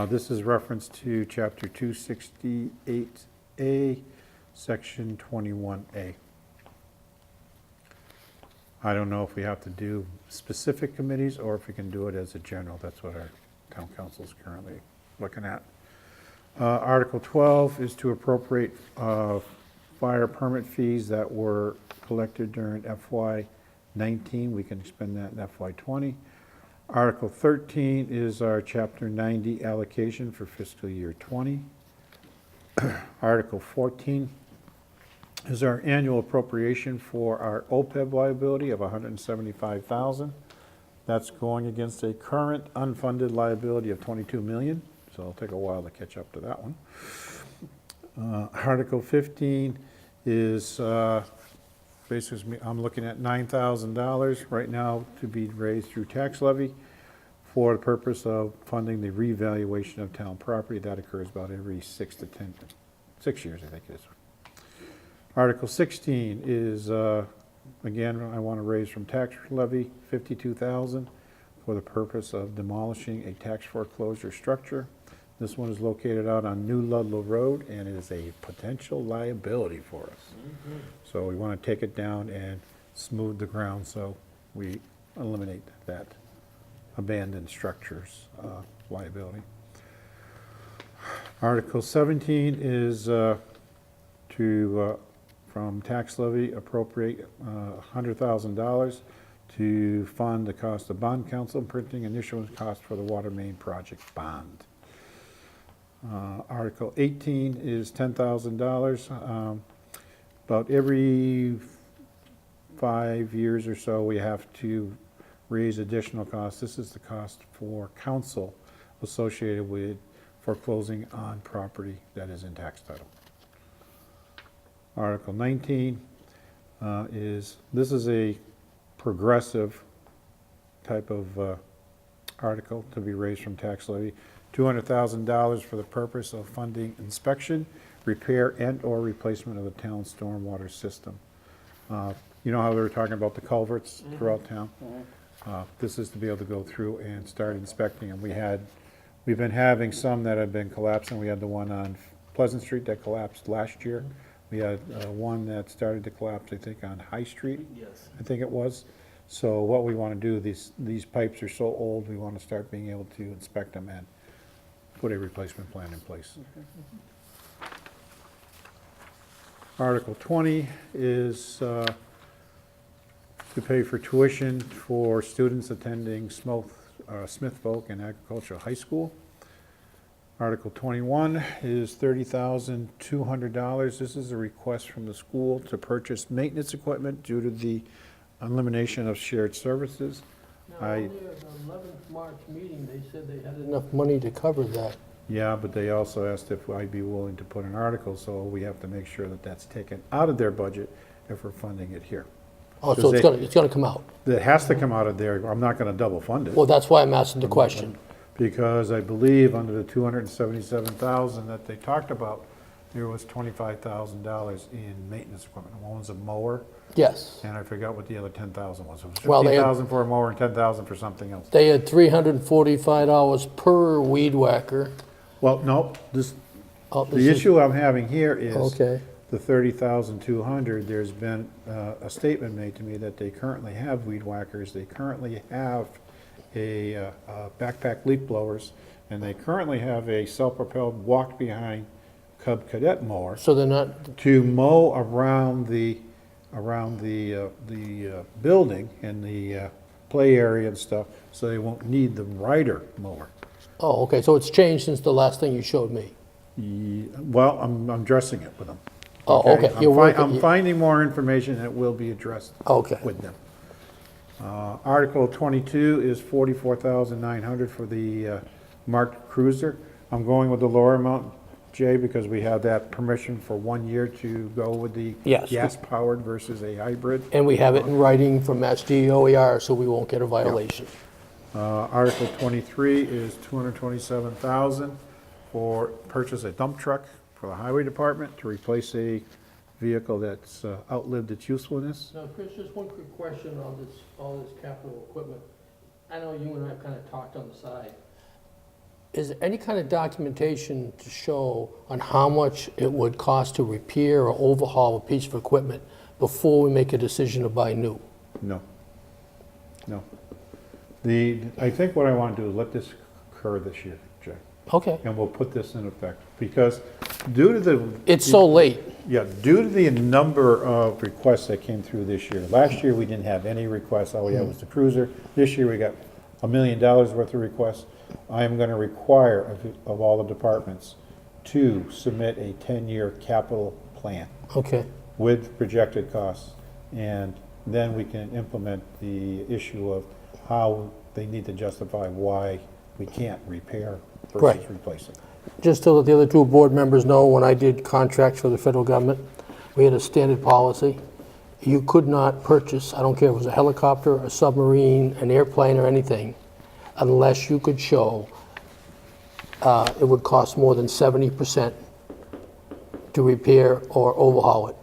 This is reference to Chapter 268A, Section 21A. I don't know if we have to do specific committees or if we can do it as a general. That's what our town council is currently looking at. Article 12 is to appropriate fire permit fees that were collected during FY19. We can expend that in FY20. Article 13 is our Chapter 90 allocation for fiscal year 20. Article 14 is our annual appropriation for our OPEB liability of $175,000. That's going against a current unfunded liability of $22 million, so it'll take a while to catch up to that one. Article 15 is basically, I'm looking at $9,000 right now to be raised through tax levy for the purpose of funding the revaluation of town property. That occurs about every 6 years, I think it is. Article 16 is, again, I want to raise from tax levy $52,000 for the purpose of demolishing a tax foreclosure structure. This one is located out on New Ludlow Road and is a potential liability for us. So we want to take it down and smooth the ground so we eliminate that abandoned structures liability. Article 17 is from tax levy, appropriate $100,000 to fund the cost of bond counsel, printing, and issuance cost for the water main project bond. Article 18 is $10,000. About every 5 years or so, we have to raise additional costs. This is the cost for counsel associated with foreclosing on property that is in tax title. Article 19 this is a progressive type of article to be raised from tax levy. $200,000 for the purpose of funding inspection, repair, and/or replacement of the town's stormwater system. You know how we were talking about the culverts throughout town? This is to be able to go through and start inspecting them. We've been having some that have been collapsing. We had the one on Pleasant Street that collapsed last year. We had one that started to collapse, I think, on High Street. Yes. I think it was. So what we want to do, these pipes are so old, we want to start being able to inspect them and put a replacement plan in place. Article 20 is to pay for tuition for students attending Smith Folk and Agricultural High School. Article 21 is $30,200. This is a request from the school to purchase maintenance equipment due to the elimination of shared services. Now, I- earlier, the 11th March meeting, they said they had enough money to cover that. Yeah, but they also asked if I'd be willing to put an article, so we have to make sure that that's taken out of their budget if we're funding it here. Oh, Does so it- it's gonna come out. It has to come out of there. I'm not gonna double fund it. Well, that's why I'm asking the question. Because I believe under the 277,000 that they talked about, there was $25,000 in maintenance equipment. One was a mower, Yes. and I forgot what the other 10,000 was. It was Well, they had- 15,000 for a mower and 10,000 for something else. They had $345 per weed whacker. Well, no, this, Oh, this the is- issue I'm having here is Okay, the 30,200, there's been a statement made to me that they currently have weed whackers, they currently have a backpack leaf blowers, and they currently have a self-propelled walk-behind Cub Cadet mower so they're not, to mow around the building and the play area and stuff, so they won't need the rider mower. oh, okay, so it's changed since the last thing you showed me. Well, I'm addressing it with them. Oh, okay, I'm you're working, I'm finding more information that will be addressed okay. with them. Article 22 is $44,900 for the marked cruiser. I'm going with the lower amount, Jay, because we have that permission for 1 year to go with the Yes. gas-powered versus a hybrid. And we have it in writing from Mass DOER, so we won't get a violation. Article 23 is $227,000 for purchase a dump truck for the highway department to replace a vehicle that's outlived its usefulness. Now, Chris, just one quick question on this, all this capital equipment. I know you and I kind of talked on the side. Is there any kind of documentation to show on how much it would cost to repair or overhaul a piece of equipment before we make a decision to buy new? No. No. I think what I want to do is let this occur this year, Jay, Okay. and we'll put this in effect, because due to the... It's so late. Yeah, due to the number of requests that came through this year. Last year, we didn't have any requests, all we had was the cruiser. This year, we got $1 million worth of requests. I am gonna require of all the departments to submit a 10-year capital plan Okay. with projected costs. And then we can implement the issue of how they need to justify why we can't repair versus Right. replacing. Just to let the other two board members know, when I did contracts for the federal government, we had a standard policy. You could not purchase, I don't care if it was a helicopter, a submarine, an airplane, or anything, unless you could show it would cost more than 70% to repair or overhaul it.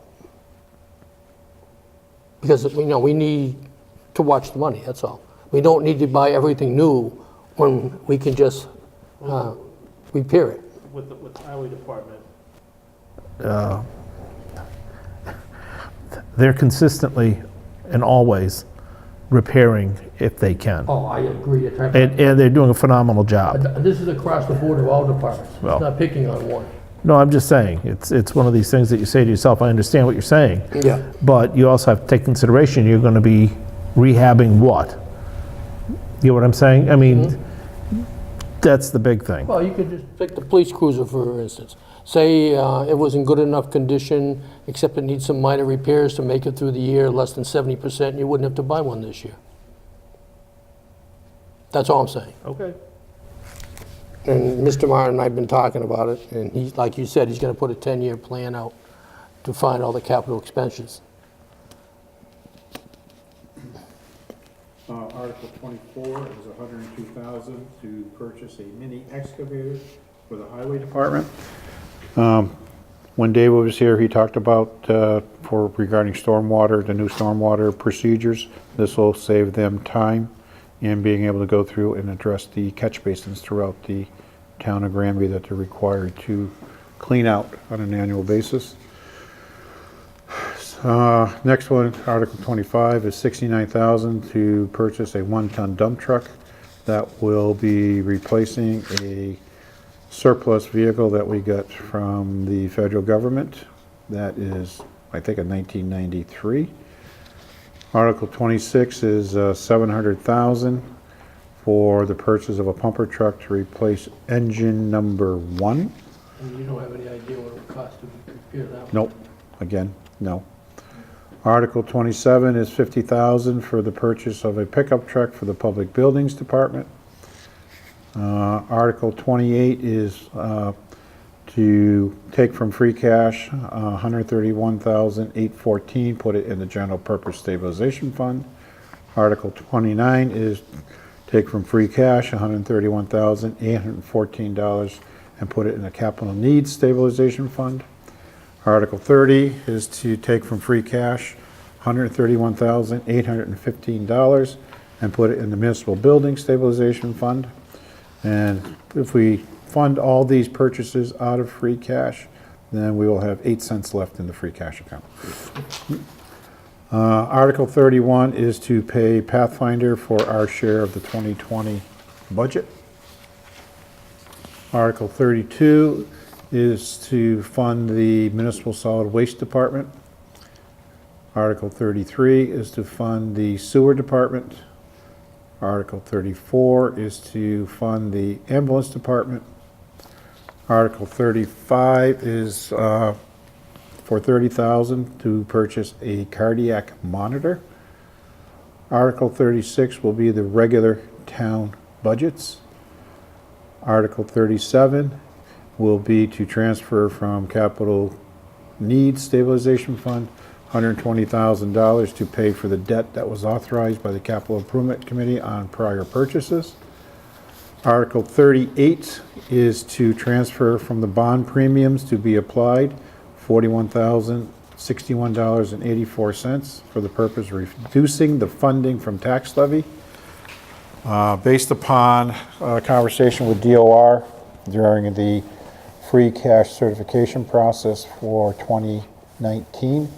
Because, we need to watch the money, that's all. We don't need to buy everything new when we can just repair it. With the highway department, They're consistently and always repairing if they can. Oh, I agree. And they're doing a phenomenal job. This is across the board of all departments. It's Well- not picking on one. No, I'm just saying, it's one of these things that you say to yourself, I understand what you're saying, Yeah. but you also have to take consideration, you're gonna be rehabbing what? You know what I'm saying? I mean, that's the big thing. Well, you could just take the police cruiser, for instance. Say it was in good enough condition, except it needs some minor repairs to make it through the year, less than 70%, and you wouldn't have to buy one this year. That's all I'm saying. Okay. And Mr. Martin and I have been talking about it, and he, like you said, he's gonna put a 10-year plan out to find all the capital expenses. Article 24 is $102,000 to purchase a mini excavator for the highway department. When David was here, he talked about, regarding stormwater, the new stormwater procedures. This will save them time in being able to go through and address the catch basins throughout the town of Granby that they're required to clean out on an annual basis. Next one, Article 25, is $69,000 to purchase a 1-ton dump truck that will be replacing a surplus vehicle that we got from the federal government. That is, I think, a 1993. Article 26 is $700,000 for the purchase of a pumper truck to replace engine number 1. And you don't have any idea what it would cost to repair that one? Nope, again, no. Article 27 is $50,000 for the purchase of a pickup truck for the Public Buildings Department. Article 28 is to take from free cash $131,814, put it in the General Purpose Stabilization Fund. Article 29 is take from free cash $131,814 and put it in the Capital Needs Stabilization Fund. Article 30 is to take from free cash $131,815 and put it in the Municipal Building Stabilization Fund. And if we fund all these purchases out of free cash, then we will have 8 cents left in the free cash account. Article 31 is to pay Pathfinder for our share of the 2020 budget. Article 32 is to fund the Municipal Solid Waste Department. Article 33 is to fund the Sewer Department. Article 34 is to fund the Ambulance Department. Article 35 is for $30,000 to purchase a cardiac monitor. Article 36 will be the regular town budgets. Article 37 will be to transfer from Capital Needs Stabilization Fund $120,000 to pay for the debt that was authorized by the Capital Improvement Committee on prior purchases. Article 38 is to transfer from the bond premiums to be applied $41,061.84 for the purpose of reducing the funding from tax levy. Based upon a conversation with DOR during the free cash certification process for 2019,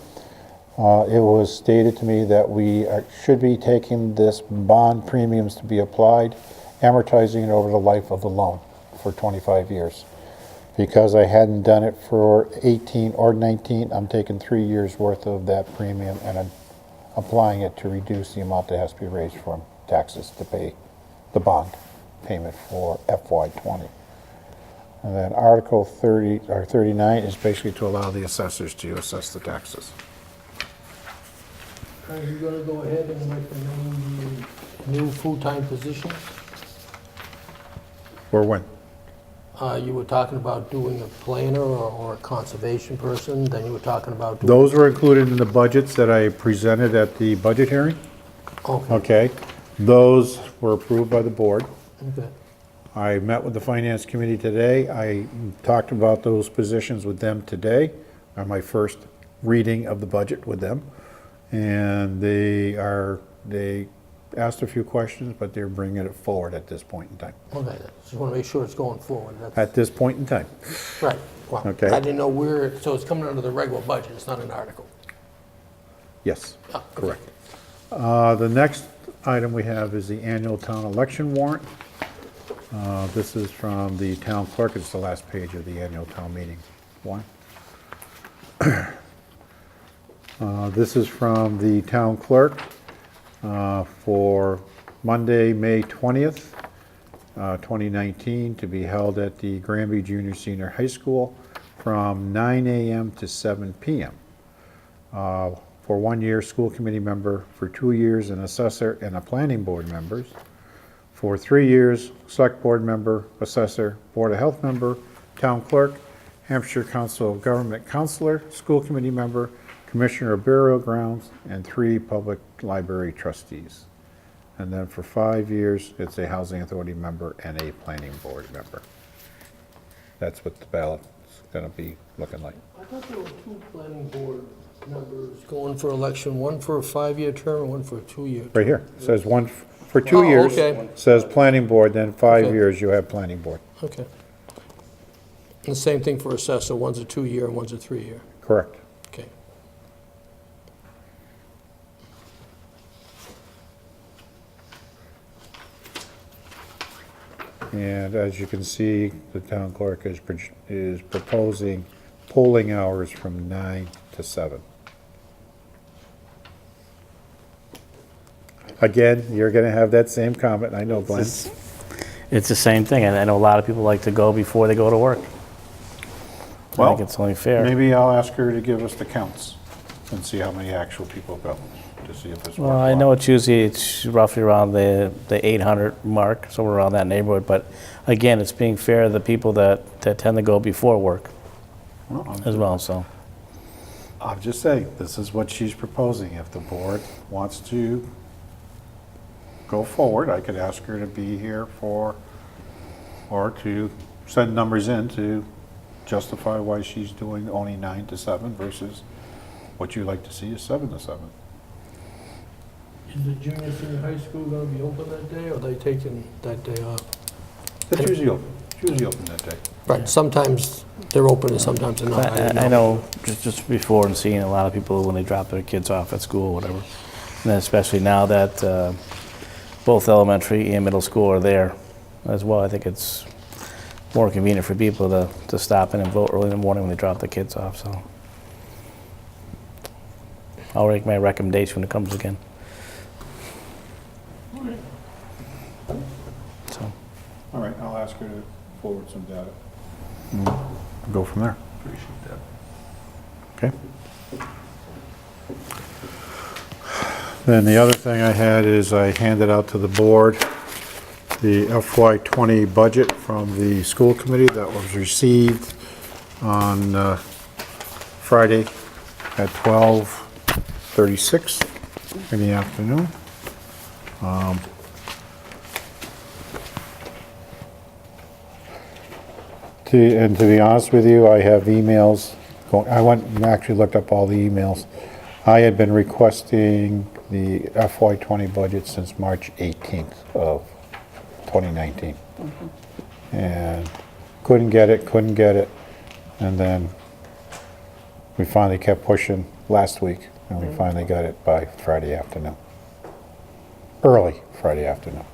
it was stated to me that we should be taking this bond premiums to be applied, amortizing it over the life of the loan for 25 years. Because I hadn't done it for 18 or 19, I'm taking 3 years worth of that premium and I'm applying it to reduce the amount that has to be raised from taxes to pay the bond payment for FY20. And then Article 30 or 39 is basically to allow the assessors to assess the taxes. Are you gonna go ahead and recommend the new full-time positions? Or when? You were talking about doing a planner or a conservation person, then you were talking about doing... Those were included in the budgets that I presented at the budget hearing. Okay, Okay, those were approved by the board. okay. I met with the finance committee today. I talked about those positions with them today on my first reading of the budget with them. And they asked a few questions, but they're bringing it forward at this point in time. Okay, just wanna make sure it's going forward, that's... At this point in time. Right, well, Okay. I didn't know where, so it's coming under the regular budget, it's not an article. Yes, Ah, okay. correct. The next item we have is the annual town election warrant. This is from the town clerk. It's the last page of the annual town meeting warrant. This is from the town clerk for Monday, May 20th, 2019, to be held at the Granby Junior Senior High School from 9 a.m. to 7 p.m. For 1 year, school committee member; for 2 years, an assessor and a planning board members; for 3 years, select board member, assessor, board of health member, town clerk, Hampshire Council of Government counselor, school committee member, commissioner of burial grounds, and 3 public library trustees. And then for 5 years, it's a housing authority member and a planning board member. That's what the ballot's gonna be looking like. I thought there were 2 planning board members going for election, one for a 5-year term and one for a 2-year term. Right here, it says one for 2 Oh, years, okay. says planning board, then 5 Okay. years you have planning board. Okay. And the same thing for assessor, one's a 2-year and one's a 3-year. Correct. Okay. And as you can see, the town clerk is proposing polling hours from 9 to 7. Again, you're gonna have that same comment, I know, Glenn. It's the same thing, and I know a lot of people like to go before they go to work. I Well, think it's only fair. Maybe I'll ask her to give us the counts and see how many actual people go, to see if it's worthwhile. Well, I know it's roughly around the 800 mark, somewhere around that neighborhood, but again, it's being fair to the people that tend to go before work Well, as well, so. I'm just saying, this is what she's proposing. If the board wants to go forward, I could ask her to be here for, or to send numbers in to justify why she's doing only 9 to 7 versus what you like to see is 7 to 7. Is the junior, senior high school gonna be open that day, or are they taking that day off? It's usually open, that day. Right, sometimes they're open and sometimes they're not. didn't I know, just before and seeing a lot of people when they drop their kids off at school, whatever. And then especially now that both elementary and middle school are there as well, I think it's more convenient for people to stop in and vote early in the morning when they drop their kids off, so. I'll make my recommendation when it comes again. So, All right, I'll ask her to forward some data. Go from there. Appreciate that. Okay. Then the other thing I had is I handed out to the board the FY20 budget from the school committee that was received on Friday at 12:36 in the afternoon. And to be honest with you, I have emails going, I went and actually looked up all the emails. I had been requesting the FY20 budget since March 18th of 2019. And couldn't get it. And then we finally kept pushing last week, and we finally got it by Friday afternoon. Early Friday afternoon.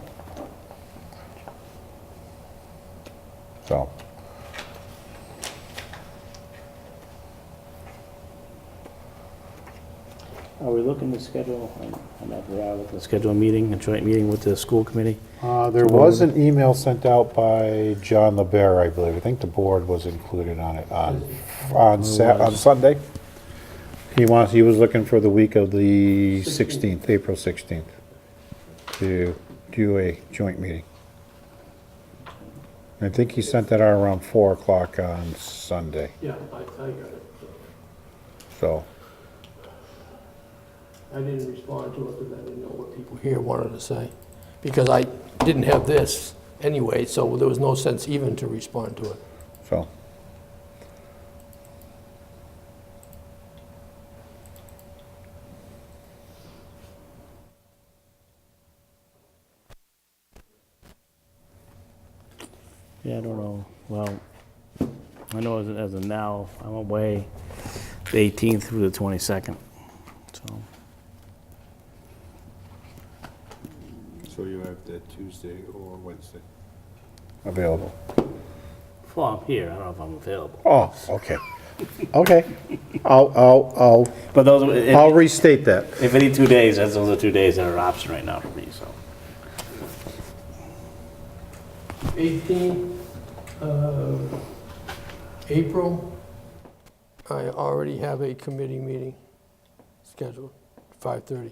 So. are we looking to schedule, I'm not looking to schedule a meeting, a joint meeting with the school committee? There was an email sent out by John LeBear, I believe. I think the board was included on it on Sunday. He was looking for the week of the 16th, April 16th, to do a joint meeting. I think he sent that out around 4 o'clock on Sunday, Yeah, I got it. so. I didn't respond to it because I didn't know what people here wanted to say. Because I didn't have this anyway, so there was no sense even to respond to it. So, Yeah, I don't know, well, I know as of now, I'm away the 18th through the 22nd, so. so you have that Tuesday or Wednesday available? Well, I'm here, I don't know if I'm available. Oh, okay. Okay. I'll But those, I'll restate that. if any 2 days, those are 2 days that are an option right now for me, so. 18th April, I already have a committee meeting scheduled, 5:30.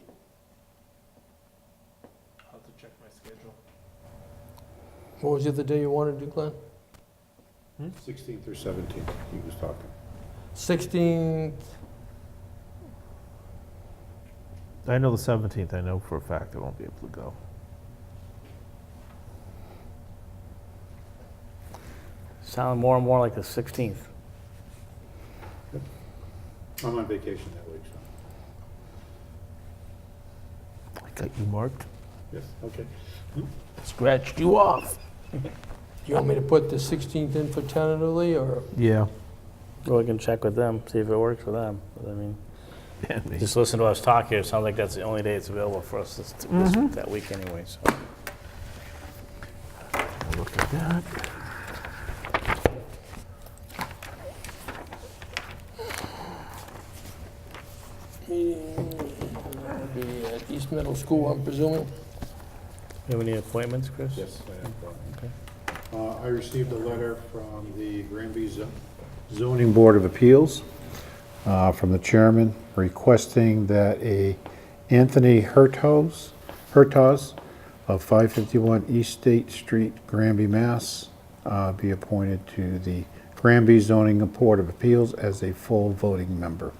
I'll have to check my schedule. What was the other day you wanted to do, Glenn? 16th or 17th, he was talking. 16th, I know the 17th, I know for a fact I won't be able to go. Sound more and more like the 16th. I'm on vacation that week, so. I got you marked. Yes, okay. Scratched you off. you want me to put the 16th in for tentatively, or? Yeah. Well, we can check with them, see if it works for them, but I mean, just listen to us talk here, it sounds like that's the only day it's available for us that week anyway, so. Look at that. be at East Middle School, I'm presuming. You have any appointments, Chris? Yes, I have. Okay. I received a letter from the Granby Zoning Board of Appeals, from the chairman, requesting that a Anthony Hertos of 551 East State Street, Granby, Mass., be appointed to the Granby Zoning Board of Appeals as a full voting member.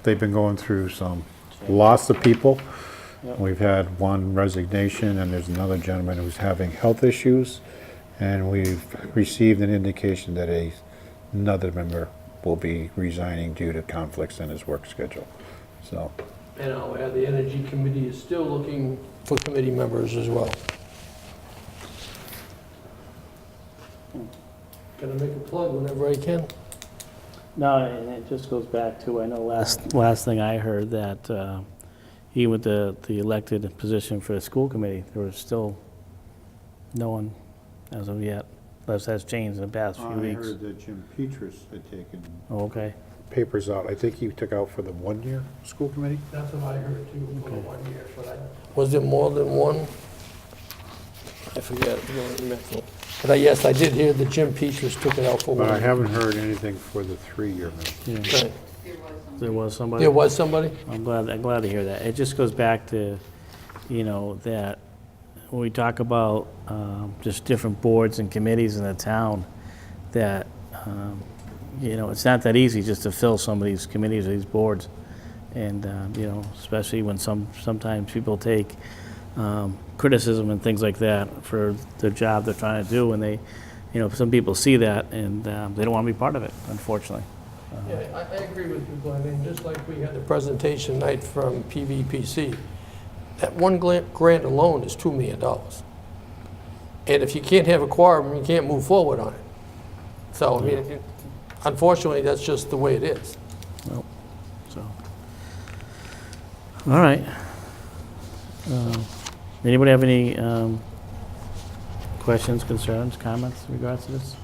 They've been going through lots of people. We've had one resignation, and there's another gentleman who's having health issues, and we've received an indication that another member will be resigning due to conflicts in his work schedule. So, And I'll add, the Energy Committee is still looking for committee members as well. Gonna make a plug whenever I can. No, and it just goes back to, I know last thing I heard that even with the elected position for the school committee, there was still no one as of yet. Unless that's changed in the past few I weeks. heard that Jim Petrus had taken Oh, okay. papers out. I think he took out for the one-year school committee. That's what I heard too, for 1 year, Was there more than one? I forget. But yes, I did hear that Jim Petrus took it out for But I 1 year. haven't heard anything for the 3-year. Yeah. Right. There was somebody? There was somebody? I'm glad to hear that. It just goes back to, that when we talk about just different boards and committees in the town, that, it's not that easy just to fill some of these committees or these boards. And, especially when sometimes people take criticism and things like that for the job they're trying to do, and they, some people see that and they don't want to be part of it, unfortunately. Yeah, I agree with you, Glenn, and just like we had the presentation night from PVPC, that one grant alone is $2 million. And if you can't have a quorum, you can't move forward on it. So, I mean, unfortunately, that's just the way it is. Well, so, all right. Anybody have any questions, concerns, comments in regards to this?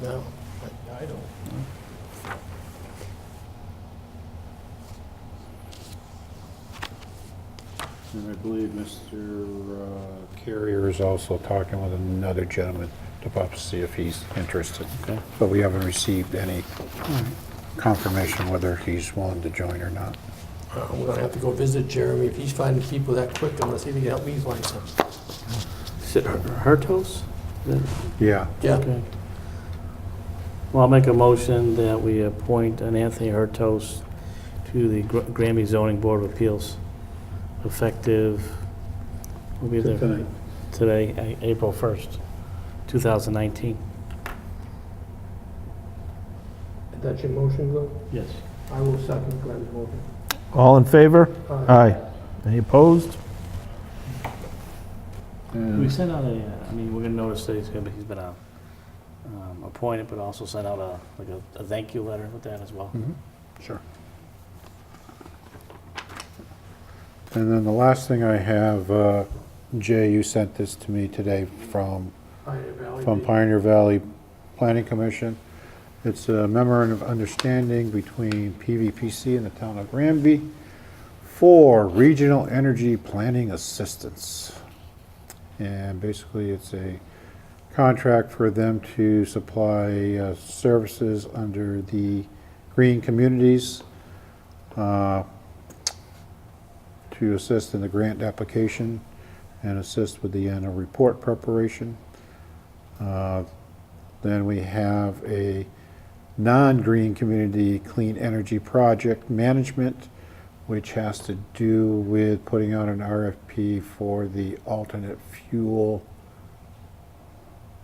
No, I don't. And I believe Mr. Carrier is also talking with another gentleman to see if he's interested. Okay. But we haven't received any confirmation whether he's willing to join or not. I'm gonna have to go visit Jeremy. If he's finding people that quick, I'm gonna see if he can help me find some. Is it Hertos? Yeah. Yeah. Okay. Well, I'll make a motion that we appoint an Anthony Hertos to the Granby Zoning Board of Appeals, effective, will be there Tonight. today, April 1st, 2019. Is that your motion, Glenn? Yes. I will second Glenn's motion. All in favor? Aye. Aye. Any opposed? We sent out we're gonna notice that he's been appointed, but also sent out a thank you letter with that as well. Sure. And then the last thing I have, Jay, you sent this to me today from Pioneer Valley Planning Commission. It's a memorandum of understanding between PVPC and the town of Granby for regional energy planning assistance. And basically, it's a contract for them to supply services under the green communities to assist in the grant application and assist with the annual report preparation. Then we have a non-green community clean energy project management, which has to do with putting out an RFP for the alternate fuel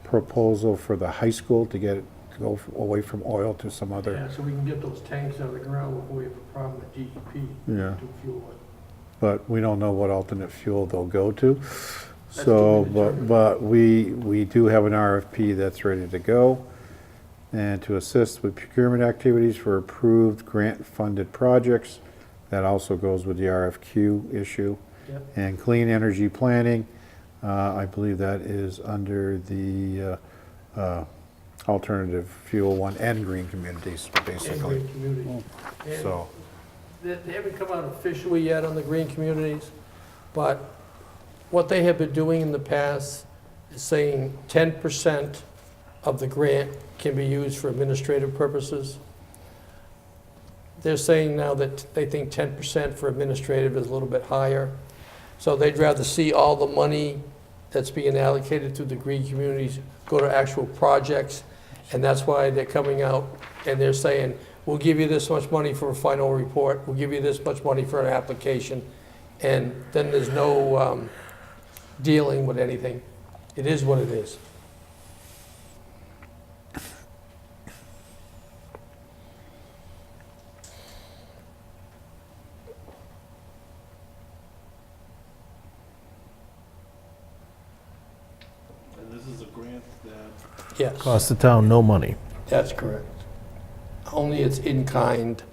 proposal for the high school to get it to go away from oil to some other. Yeah, so we can get those tanks out of the ground before we have a problem with DEP. Yeah. To fuel it. But we don't know what alternate fuel they'll go to. That's So, to be determined. but we do have an RFP that's ready to go. And to assist with procurement activities for approved grant-funded projects, that also goes with the RFQ issue. Yep. And clean energy planning, I believe that is under the alternative fuel one and green communities, And basically. green community. And So, They haven't come out officially yet on the green communities, but what they have been doing in the past is saying 10% of the grant can be used for administrative purposes. They're saying now that they think 10% for administrative is a little bit higher. So they'd rather see all the money that's being allocated to the green communities go to actual projects. And that's why they're coming out and they're saying, we'll give you this much money for a final report, we'll give you this much money for an application. And then there's no dealing with anything. It is what it is. And this is a grant that Yes. Cost the town no money. That's correct. Only it's in-kind.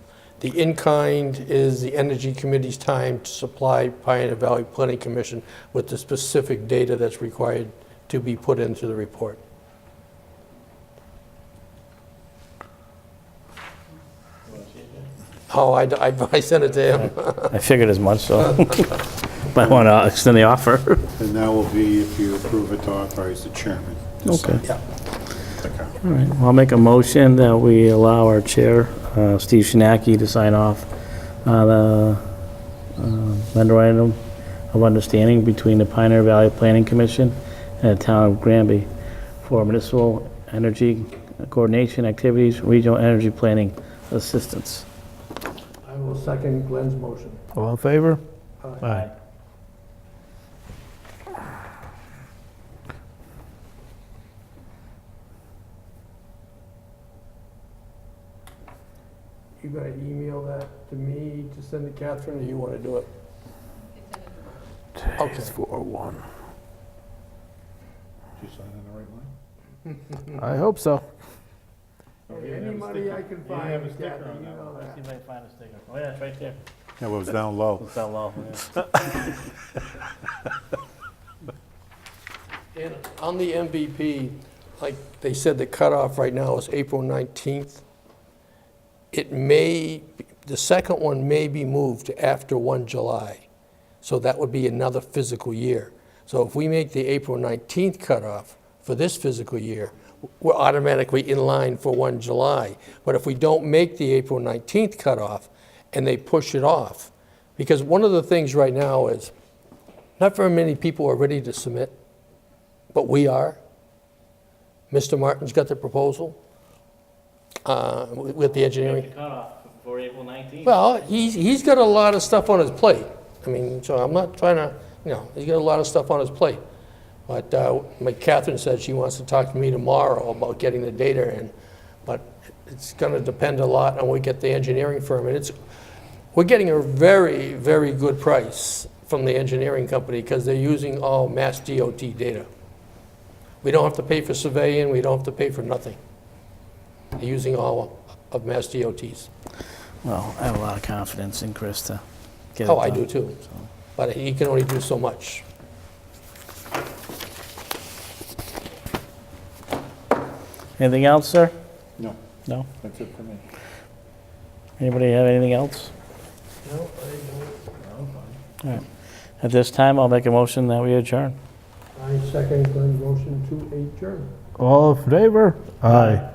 The in-kind is the Energy Committee's time to supply Pioneer Valley Planning Commission with the specific data that's required to be put into the report. Oh, I sent it to him. I figured as much, so might want to extend the offer. And that will be if you approve it to authorize the chairman. to sign. Okay. Yeah. Okay. All right, well, I'll make a motion that we allow our chair, Steve Shinaki, to sign off the memorandum of understanding between the Pioneer Valley Planning Commission and the town of Granby for municipal energy coordination activities, regional energy planning assistance. I will second Glenn's motion. All in favor? Aye. You gonna email that to me to send to Catherine, or you wanna do it? Okay. 4-1. Did you sign in the right line? I hope so. Any money I can find, have a sticker Kathy, on you that know See that. if I can find a sticker. Oh, yeah, it's right there. Yeah, well, it was down low. It's down low, yeah. And on the MVP, like they said, the cutoff right now is April 19th. It may, the second one may be moved to after 1 July. So that would be another fiscal year. So if we make the April 19th cutoff for this fiscal year, we're automatically in line for 1 July. But if we don't make the April 19th cutoff and they push it off, because one of the things right now is not very many people are ready to submit, but we are. Mr. Martin's got the proposal with the engineering. Cutoff for April 19th. Well, he's got a lot of stuff on his plate. I mean, so I'm not trying to, he's got a lot of stuff on his plate. But like Catherine said, she wants to talk to me tomorrow about getting the data in. But it's going to depend a lot on when we get the engineering firm. And we're getting a very, very good price from the engineering company because they're using all Mass DOT data. We don't have to pay for surveying, we don't have to pay for nothing. They're using all of Mass DOT's. Well, I have a lot of confidence in Chris to get it Oh, I done. do too. But he can only do so much. Anything else, sir? No, No? that's it for me. Anybody have anything else? No, I All right. At this time, I'll make a motion that we adjourn. second Glenn's motion to adjourn. All in favor? Aye.